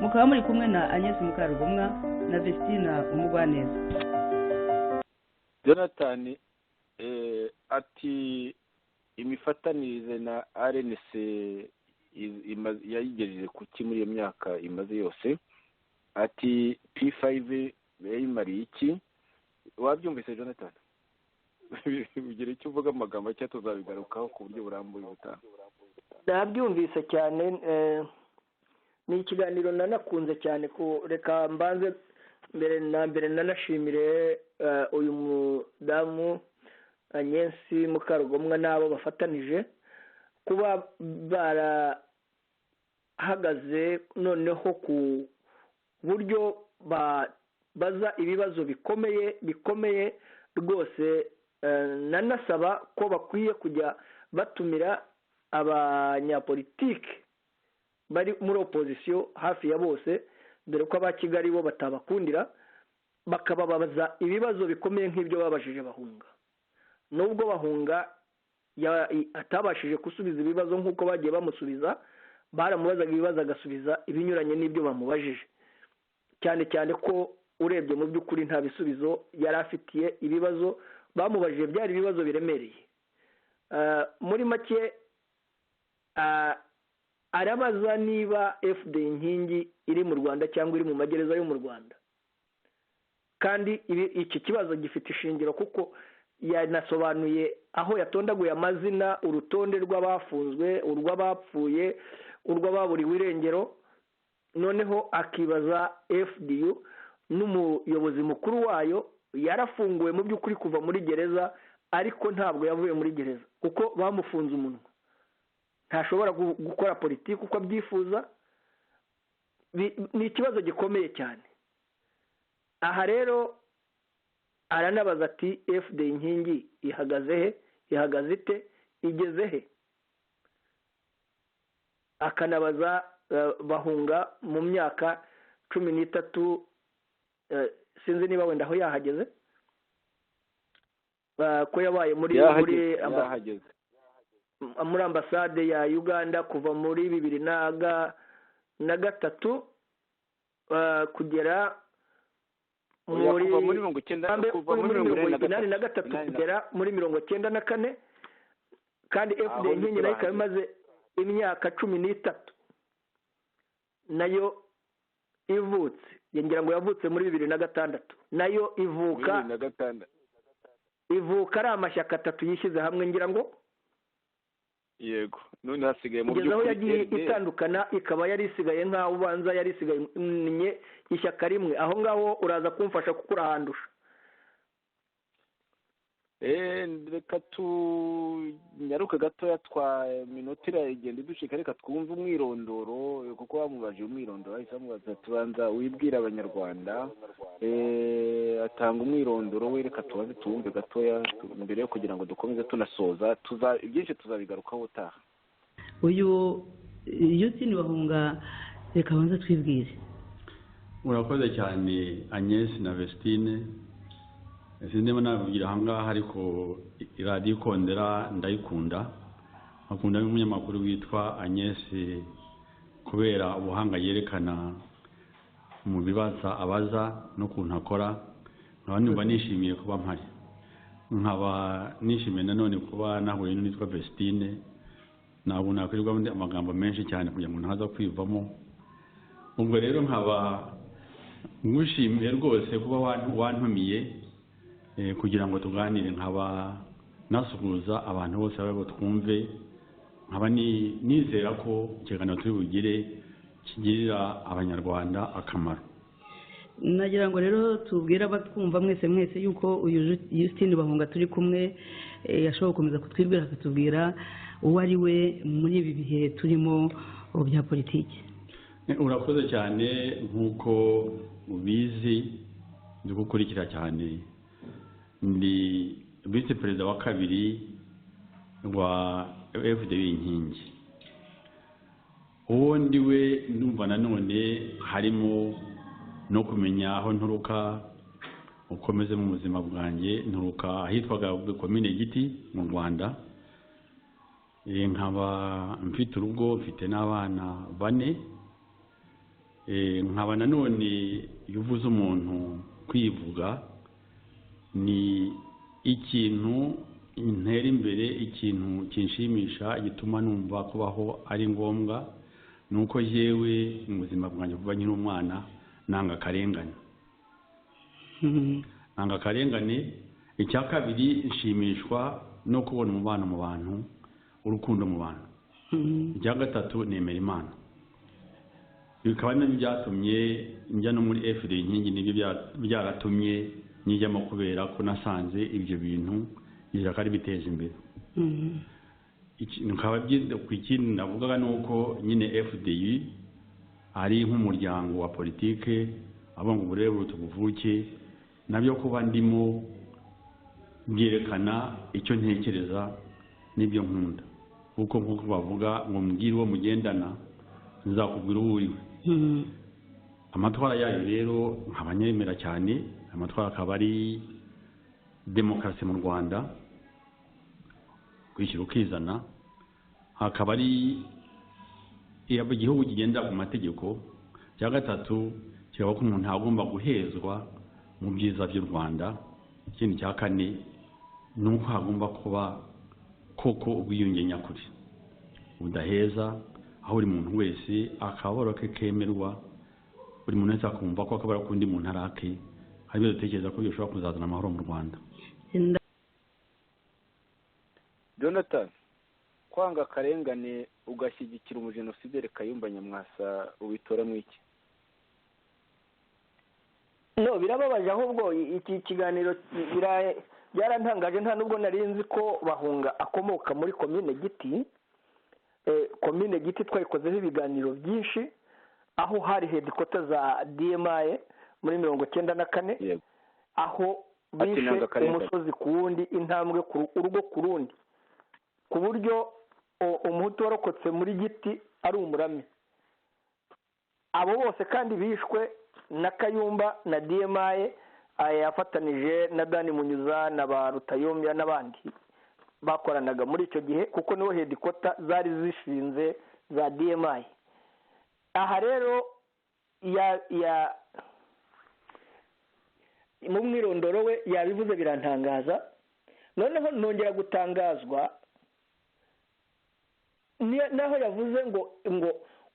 mukaba muri kumwe na Agnes Mukarugomwa na Vestina Umugwaneza. Jonathan ati imifatanirize na RNC yayigejeje kuki muri iyo myaka imaze yose? Ati P5 yayimariye iki? Wabyumvise Jonathan? Ugire icyo uvuga amagambo cyo tuzabigarukaho ku buryo burambuye ubutaha. Nabyumvise cyane, ni ikiganiro nanakunze cyane, ko reka mbanze mbere nanashimire uyu mudamu Agnes Mukarugomwa n'abo bafatanije kuba barahagaze noneho ku buryo baza ibibazo bikomeye rwose. Nanasaba ko bakwiye kujya batumira abanyapolitike bari muri opozisiyo hafi ya bose, dore ko aba Kigali bo batabakundira, bakababaza ibibazo bikomeye nk'ibyo babajije Bahunga. Nubwo Bahunga atabashije gusubiza ibibazo nk'uko bagiye bamusubiza, baramubazaga ibibazo agasubiza ibinyuranye n'ibyo bamubajije, cyane cyane ko urebye mu by'ukuri nta bisubizo yari afitiye. Ibibazo bamubajije byari ibibazo biremereye. Muri make arabaza niba FDI inkingi iri mu Rwanda cyangwa iri mu magereza yo mu Rwanda, kandi iki kibazo gifite ishingiro kuko yanasobanuye aho yatondaguye amazina, urutonde rw'abafunzwe, urw'abapfuye, urw'ababuriwe irengero. Noneho akibaza FDU n'umuyobozi mukuru wayo yarafunguwe mu by'ukuri kuva muri gereza, ariko ntabwo yavuye muri gereza kuko bamufunze umunwa, ntashobora gukora politiki uko abyifuza. Ni ikibazo gikomeye cyane. Aha rero aranabaza ati FDI inkingi ihagaze he, ihagaze ite, igeze he? Akanabaza Bahunga mu myaka 13, sinzi niba wenda aho yahageze, ko yabaye muri ambasade ya Uganda kuva muri 2003 kugera muri 1983 kugera muri 1994 kandi FDL inkingi nayo ikaba imaze imyaka 13 nayo ivutse ngira ngo yavutse muri 2006 nayo ivuka ari amashyaka atatu yishyize hamwe ngira ngo yego none hasigaye mu by'ukuri aho yagiye itandukana ikaba yari isigaye nk'aho ubanza yari isigaye ishyaka rimwe aho ngaho uraza kumfasha kuko urahandusha reka tunyaruke gatoya twa minota iragenda iducika reka twumve umwirondoro kuko bamubaje umwirondoro ahise amubaza tubanza wibwira abanyarwanda atanga umwirondoro we reka tubanze tuwumve gatoya mbere yo kugira ngo dukomeze tunasoza byinshi tuzabigarukaho utaha uyu Yustini Bahunga reka banza twibwire. Urakoze cyane Agnes na Vestine sinema navugira ahangaha ariko iradiyo ikondera ndayikunda akunda n'umunyamakuru witwa Agnes kubera ubuhanga yerekana mu bibaza abaza no kuntu akora nkaba numva nishimiye kuba mpari nkaba nishimiye nanone kuba nahuye n'uwitwa Vestine ntabwo nakwirirwa amagambo menshi cyane kugira ngo ntaza kwivamo ubwo rero nkaba ngushimiye rwose kuba wantumiye kugira ngo tuganire nkaba nasuhuza abantu bose babo twumve nkaba nizera ko ikiganiro turi bugire kigirira abanyarwanda akamaro. Nagira ngo rero tubwire abatwumva mwese yuko uyu Yustini Bahunga turi kumwe yashobora gukomeza kutwibwira akatubwira uwo ari we muri ibi bihe turimo bya politiki. Urakoze cyane nk'uko ubizi ndi gukurikira cyane ndi vice perezida wa kabiri wa FDL inkingi uwo ndiwe ndumva nanone harimo no kumenya aho nturuka ukomeze mu buzima bwanjye nturuka ahitwaga komine Giti mu Rwanda nkaba mfite urugo mfite n'abana 4 nkaba nanone yuvuze umuntu kwivuga ni ikintu intera imbere ikintu kinshimisha gituma numva kubaho ari ngombwa nuko yewe mu buzima bwanjye kuba nyine umwana nanga karengane icya kabiri nshimishwa no kubona umubano mu bantu urukundo mu bantu icya gatatu nemera Imana bikaba nabyo byatumye njya no muri FDL inkingi nibyo byaratumye nijyamo kubera ko nasanze ibyo bintu bizakari biteza imbere nkaba ku ikindi navugaga nuko nyine FDL ari nk'umuryango wa politike abo ngo uburebure tubuvuke nabyo kuba ndimo byerekana icyo ntekereza n'ibyo nkunda kuko nk'uko bavuga ngo mbwire uwo mugendana nzakubwira uwo uriwe amatwara yayo rero nkabanyemera cyane amatwara akaba ari demokarasi mu Rwanda kwishyira ukizana hakaba ari igihugu kigendera ku mategeko cya gatatu kikaba ko umuntu agomba guhezwa mu byiza by'u Rwanda ikindi cya kane ni uko hagomba kuba koko ubwiyunge nyakuri budaheza aho buri muntu wese akababaro ke kemerwa buri muntu wese akumva ko akabara kundi muntu arake haribyo dutekereza ko bishobora kuzazana amahoro mu Rwanda. Jonathan kwanga karengane ugashyigikira umujenosideri Kayumba Nyamwasa ubitora mwiki? No birababaje ahubwo iki kiganiro byarantangaje nta nubwo nari nzi ko Bahunga akomoka muri komine Giti. Komine Giti twayikozeho ibiganiro byinshi aho hari headquarter za DMI muri 1994 aho bishe umusozi ku wundi intambwe ku urugo ku rundi ku buryo umuhutu warokotse muri Giti ari umurame abo bose kandi bishwe na Kayumba na DMI yafatanije na Dani Munyuza na ba Rutayombya n'abandi bakoranaga muri icyo gihe, kuko niho hedikota zari zishinze za DMI. Aha rero mu mwirondoro we yabivuze birantangaza, noneho nongera gutangazwa naho yavuze ngo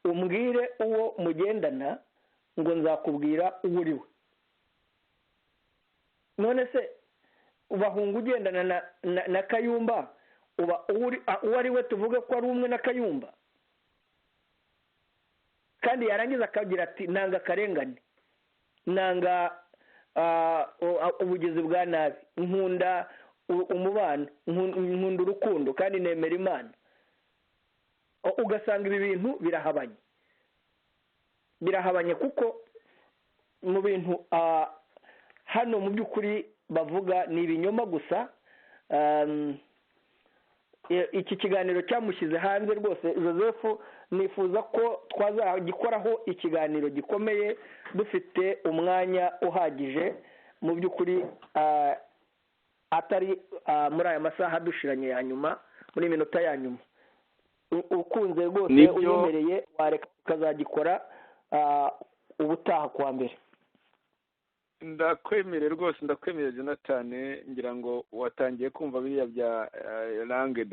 umbwire uwo mugendana, ngo nzakubwira uwo uri we. none se ubahunga ugendana na Kayumba, uwo ari we tuvuge ko ari umwe na Kayumba, kandi yarangiza akagira ati nanga akarengane, nanga ubugizi bwa nabi, nkunda umubano, nkunda urukundo, kandi nemera Imana. Ugasanga ibi bintu birahabanye kuko mu bintu hano mu by'ukuri bavuga ni ibinyoma gusa. Iki kiganiro cyamushyize hanze rwose. Joseph, nifuza ko twazagikoraho ikiganiro gikomeye dufite umwanya uhagije, mu by'ukuri atari muri aya masaha dushiranye ya nyuma, muri minota ya nyuma. Ukunze rwose uyemereye wareka ukazagikora ubutaha kuwa mbere. Ndakwemere rwose, ndakwemere Jonathan. ngira ngo watangiye kumva biriya bya langue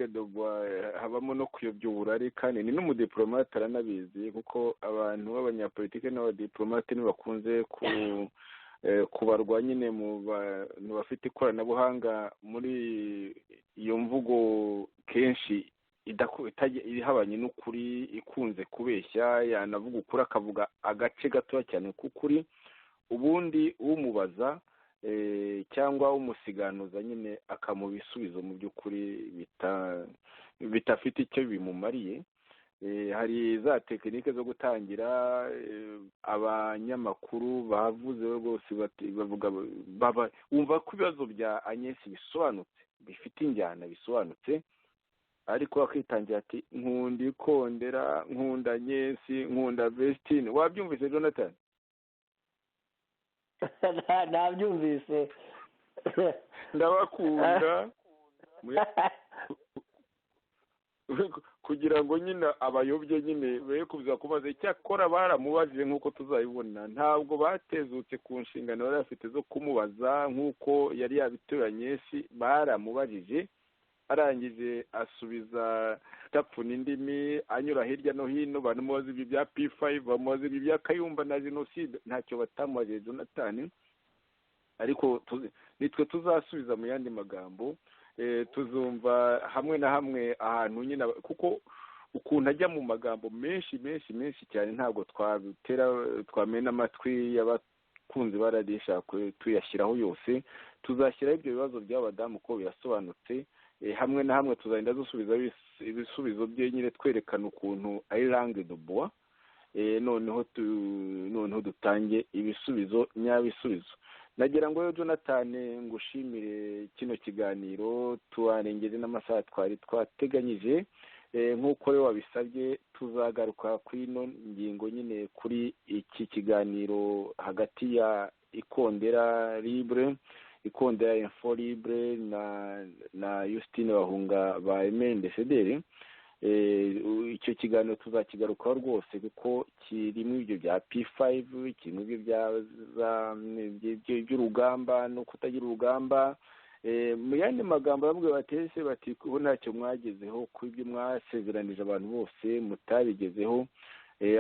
de bois habamo no kuyobya uburari, kandi ni n'umudiplomate aranabizi, kuko abantu b'abanyapolitike n'abadiplomate ntibakunze kubarwa nyine mu bantu bafite ikoranabuhanga muri iyo mvugo kenshi ihabanye n'ukuri, ikunze kubeshya, yanavuga ukuri akavuga agace gatoya cyane k'ukuri, ubundi umubaza cyangwa umusiganuza nyine akamuha ibisubizo mu by'ukuri bitafite icyo bimumariye. Hari za tekinike zo gutangira, abanyamakuru bavuze rwose bavuga wumva ko ibibazo bya Agnes bisobanutse, bifite injyana bisobanutse, ariko bakitangira ati nkunda Ikondera, nkunda Agnes, nkunda Vestine. Wabyumvise Jonathan? Nabyumvise. Ndabakunda kugira ngo nyine abayobye nyine be kuza kubaza. Icyakora baramubajije nk'uko tuzabibona, ntabwo batezutse ku nshingano bari bafite zo kumubaza nk'uko yari yabituranye. Baramubajije, arangije asubiza tapfuna indimi, anyura hirya no hino. Bamubaza ibi bya P5, bamubaza ibi bya Kayumba na jenoside, ntacyo batamubajije Jonathan. Ariko nitwe tuzasubiza mu yandi magambo. Tuzumva hamwe na hamwe ahantu nyine, kuko ukuntu ajya mu magambo menshi cyane, ntabwo twamena amatwi y'abakunzi baradishaka tuyashyiraho yose. Tuzashyiraho ibyo bibazo by'abadamu ko birasobanutse, hamwe na hamwe tuzagenda dusubiza ibisubizo bye nyine, twerekana ukuntu ari langue de bois. Noneho dutange ibisubizo nyabisubizo. Nagira ngo Jonathan ngushimire kino kiganiro, tuwarengeje n'amasaha twari twateganyije. Nk'uko rero wabisabye, tuzagaruka kuri ino ngingo nyine, kuri iki kiganiro hagati ya Ikondera Libre, Ikondera Info Libre na Justine Bahunga ba MNDCDR. Icyo kiganiro tuzakigarukaho rwose, kuko kirimo ibyo bya P5, kirimo ibyo by'urugamba no kutagira urugamba. Mu yandi magambo bavuga batese bati ubu ntacyo mwagezeho, ku ibyo mwasezeranije abantu bose mutabigezeho.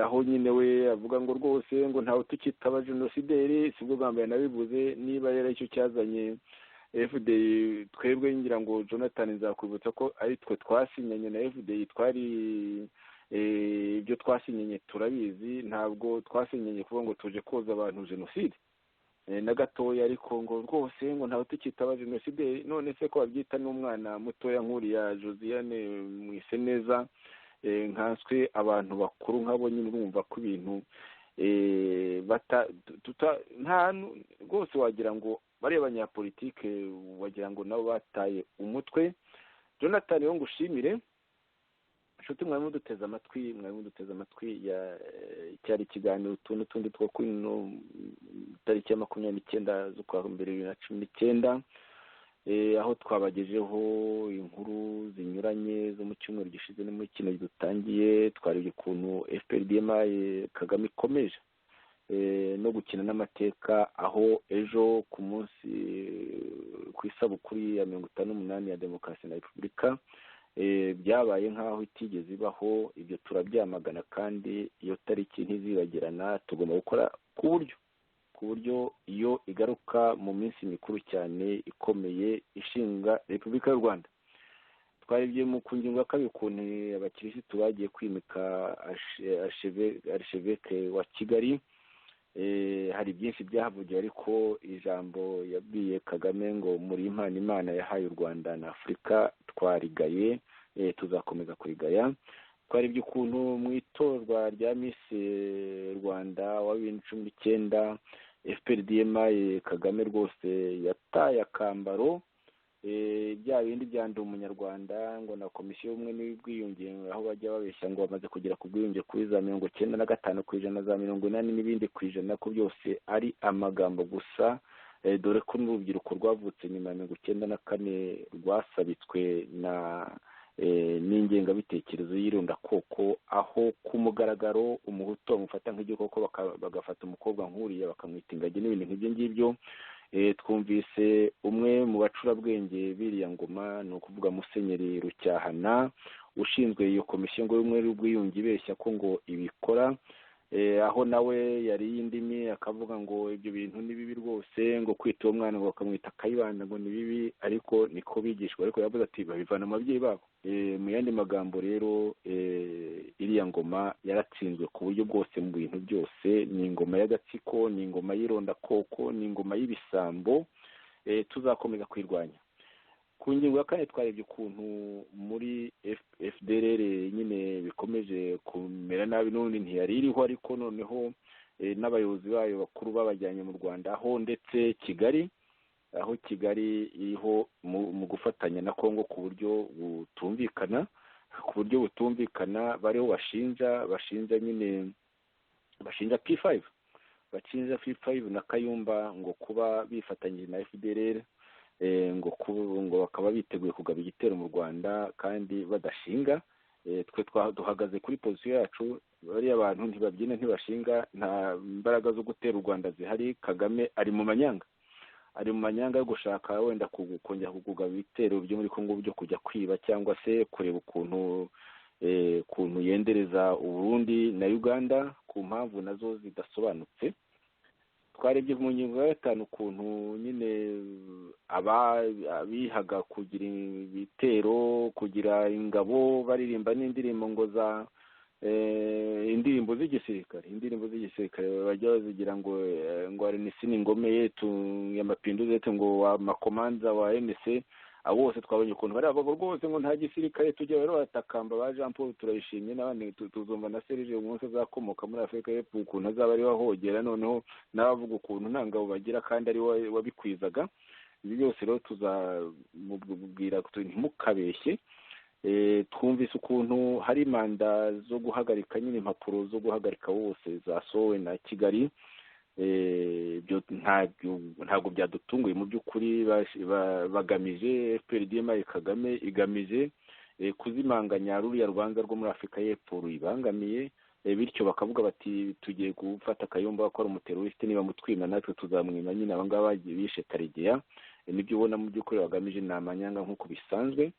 Aho nyine we avuga ngo rwose ngo ntawe tukitaba jenosideri, sibwo bwa mbere nabivuze. Niba rero icyo cyazanye FDI, twebwe ngira ngo Jonathan nzakwibutsa ko ari twe twasinyanye na FDI, ibyo twasinyanye turabizi. Ntabwo twasinyanye kuvuga ngo tuje koza abantu jenoside na gatoya, ariko ngo rwose ngo ntawe tukitaba jenoside. None se ko babyita n'umwana mutoya nk'uriya Josiane Mwiseneza, nkanswe abantu bakuru nk'abo nyine urumva ko ibintu nta rwose wagira ngo bariya abanyapolitike wagira ngo nabo bataye umutwe. Jonathan rero ngushimire inshuti mwarimu duteze amatwi cyari ikiganiro utu n'utundi two kuri ino tariki ya 29 z'ukwa 2019, aho twabagejeho inkuru zinyuranye zo mu cyumweru gishize no muri kino dutangiye. Twarebye ukuntu FPRDMA Kagame ikomeje no gukina n'amateka, aho ejo ku munsi ku isabukuru ya 58 ya demokarasi na repubulika byabaye nk'aho itigeze ibaho. Ibyo turabyamagana kandi iyo tariki ntizibagirana. Tugomba gukora ku buryo iyo igaruka mu minsi mikuru cyane ikomeye ishinga repubulika y'u Rwanda. Twarebye mu ngingo ya kabiri ukuntu abakirisitu bagiye kwimika archevêque wa Kigali. Hari byinshi byahavugiye, ariko ijambo yabwiye Kagame ngo muri impano Imana yahaye u Rwanda na Afurika twarigaye, tuzakomeza kurigaya. Twarebye ukuntu mu itorwa rya Miss Rwanda wa 2019 FPRDMA Kagame rwose yataye akambaro, bya bindi byandi umunyarwanda ngo na komisiyo y'ubumwe n'ubwiyunge, aho bajya babeshya ngo bamaze kugera ku bwiyunge kuri za 95% za 80 n'ibindi ku ijana, ko byose ari amagambo gusa. Dore ko n'urubyiruko rwavutse nyuma ya 94 rwasabitswe n'ingengabitekerezo y'irondakoko, aho ku mugaragaro umuhutu bamufata nk'igikoko bagafata umukobwa nk'uriya bakamwita ingagi n'ibindi nk'ibyo ngibyo. Twumvise umwe mu bacurabwenge biriya ngoma, ni ukuvuga Musenyeri Rucyahana ushinzwe iyo komisiyo ngo y'ubumwe n'ubwiyunge ibeshya ko ngo ibikora, aho nawe yari y'indimi akavuga ngo ibyo bintu ni bibi rwose, ngo kwita uwo mwana ngo bakamwita Kayibanda ngo ni bibi, ariko niko bigishwa. Ariko yavuze ati babivana mu babyeyi babo. Mu yandi magambo rero, iriya ngoma yaratsinzwe ku buryo bwose mu bintu byose. Ni ingoma y'agatsiko, ni ingoma y'irondakoko, ni ingoma y'ibisambo. Tuzakomeza kwirwanya. Ku ngingo ya kane twarebye ukuntu muri FDLR nyine bikomeje kumera nabi, n'ubundi ntiyari iriho, ariko noneho n'abayobozi bayo bakuru babajyanye mu Rwanda, aho ndetse Kigali iriho mu gufatanya na Kongo ku buryo butumvikana, bariho bashinja nyine P5 na Kayumba ngo kuba bifatanyije na FDLR, ngo bakaba biteguye kugaba igitero mu Rwanda kandi badashinga. Twe duhagaze kuri pozisiyo yacu. Bariya abantu ntibabyina ntibashinga, nta mbaraga zo gutera u Rwanda zihari. Kagame ari mu manyanga yo gushaka wenda kongera kugaba ibitero byo muri Kongo byo kujya kwiba, cyangwa se kureba ukuntu yendereza Uburundi na Uganda ku mpamvu nazo zidasobanutse. Twarebye mu ngingo ya 5 ukuntu nyine abihaga kugira ibitero, kugira ingabo, baririmba n'indirimbo ngo za indirimbo z'igisirikare bajya bazigira ngo RNC ni ingome yetu ya mapinduzi yetu, ngo amakomanza wa NC. Abo bose twabonye ukuntu bari ababo rwose ngo nta gisirikare tujya rero batakamba ba Jean Paul turayishimye, n'abandi tuzumva na Serge umunsi azakomoka muri Afurika y'Epfo ukuntu azaba ari wahogera, noneho n'abavuga ukuntu nta ngabo bagira kandi ari wabikwizaga. Ibi byose rero tuzamubwira ntimukabeshye. Twumvise ukuntu hari manda zo guhagarika nyine impapuro zo guhagarika bose zasohowe na Kigali. Ntabwo byadutunguye mu by'ukuri. Bagamije FPRDMA Kagame igamije kuzimanganya ruriya Rwanda rwo muri Afurika y'Epfo ruyibangamiye, bityo bakavuga bati tugiye gufata Kayumba ko ari umuteroriste, niba mutwima natwe tuzamwima. Nyine abangaba bishe Karegeya. Nibyo ubona mu by'ukuri bagamije ni amanyanga nk'uko bisanzwe.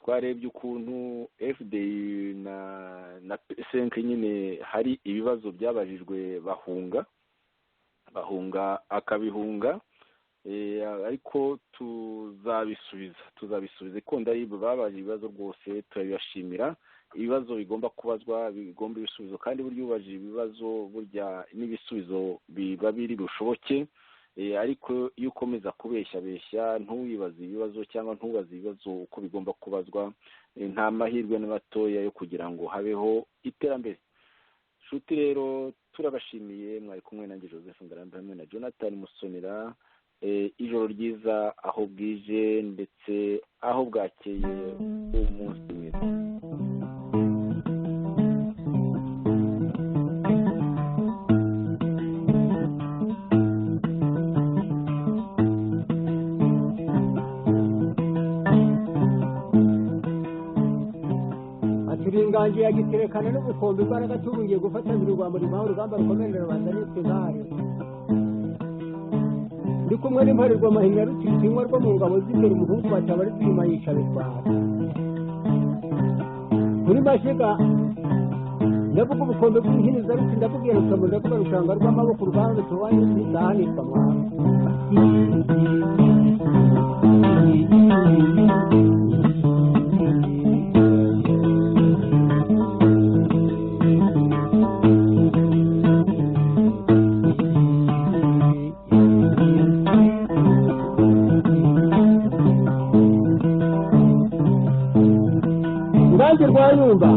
Twarebye ukuntu FDI na P5 nyine hari ibibazo byabajijwe bahunga akabihunga, ariko tuzabisubiza ko babaje ibibazo rwose turabibashimira. Ibibazo bigomba kubazwa, bigomba ibisubizo, kandi buryo ubajije ibibazo burya n'ibisubizo biba biri bushoboke. Ariko iyo ukomeza kubeshya ntuwibaze ibibazo cyangwa ntubaze ibibazo uko bigomba kubazwa, nta mahirwe n'abatoya yo kugira ngo habeho iterambere. Nshuti rero turabashimiye, mwari kumwe nanjye Joseph Ngarambe hamwe na Jonathan Musonera. Ijoro ryiza aho bwije ndetse aho bwakeye, umunsi mwiza. turi inganji ya giterekana n'ubukombe imbaraga tubungiye gufatanira urwambo rimaho urugamba rukomerera rubanda nitwe intare ndi kumwe n'imparirwa mahinya rutitsinywa rwo mu ngabo z'imbere umuhungu bataba ari twima yica bitwara kuri mashiga ndavuga ubukombe bw'inkiniza ruti ndakubwira rusomo ndavuga rushanga rw'amaboko urwanda tubanye n'izahanirwa mwana Ngange rwayumba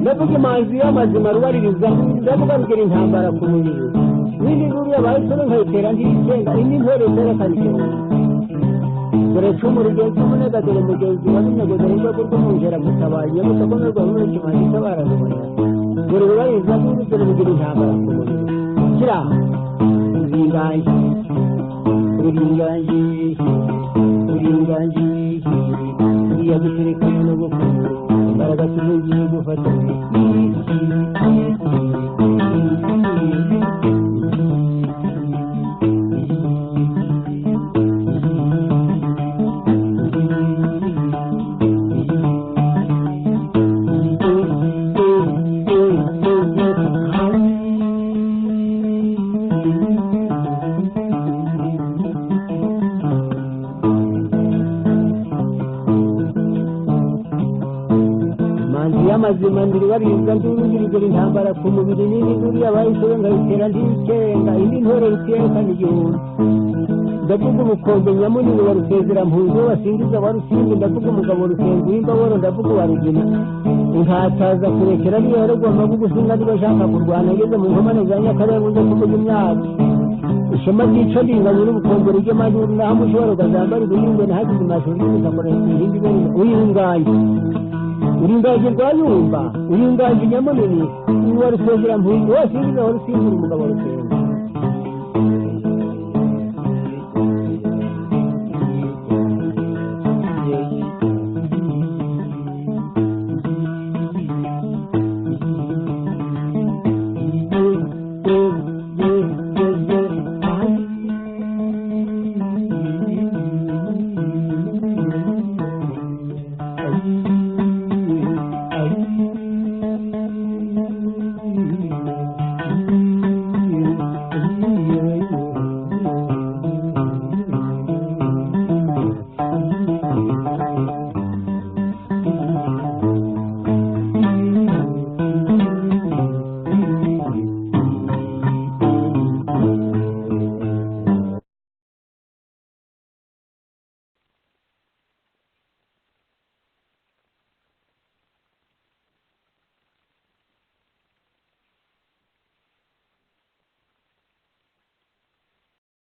ndavuga imanzi y'amazima rubaririza ndavuga rugira intambara ku mubiri n'indi nkuru y'abahise nkayitera ntiyigenga indi ntore zerekana igihumbi dore cumu rugenzi umunega dore mugenzi wa binego dore urwego rw'umwungera mutabaye nyabusa ko n'urwo muri kimanzi itabara rubona dore rubaririza n'indi dore rugira intambara ku mubiri kira uringange uringange uringange uriya guterekana n'ubukungu imbaraga tubugiye gufatanya amazima ndiri bariza ndurugirigura intambara ku mubiri n'indi nkuru y'abahise ngayitera ndikenga indi ntore rutiyekana igihumbi ndavuga ubukombe nyamunini wa rusezera-mpunzi wasingiza wa rusimbi ndavuga umugabo rusenga w'imbaboro ndavuga uwa rugina inkataza kurekera niyo yarogwa amavuga usinga niba ashaka kurwana ageze mu nkomane za nyakarenga uze kuvuga imyaka ishema ryica ringanye n'ubukombe ry'amajuru naho mushobora ukazambara ibihingwe nahagize amashuri y'ubutaka ihindi bene uyinganye uringaje rwayumba uringaje nyamunini uwa rusezera-mpunzi wasingiza wa rusimbura umugabo rusenga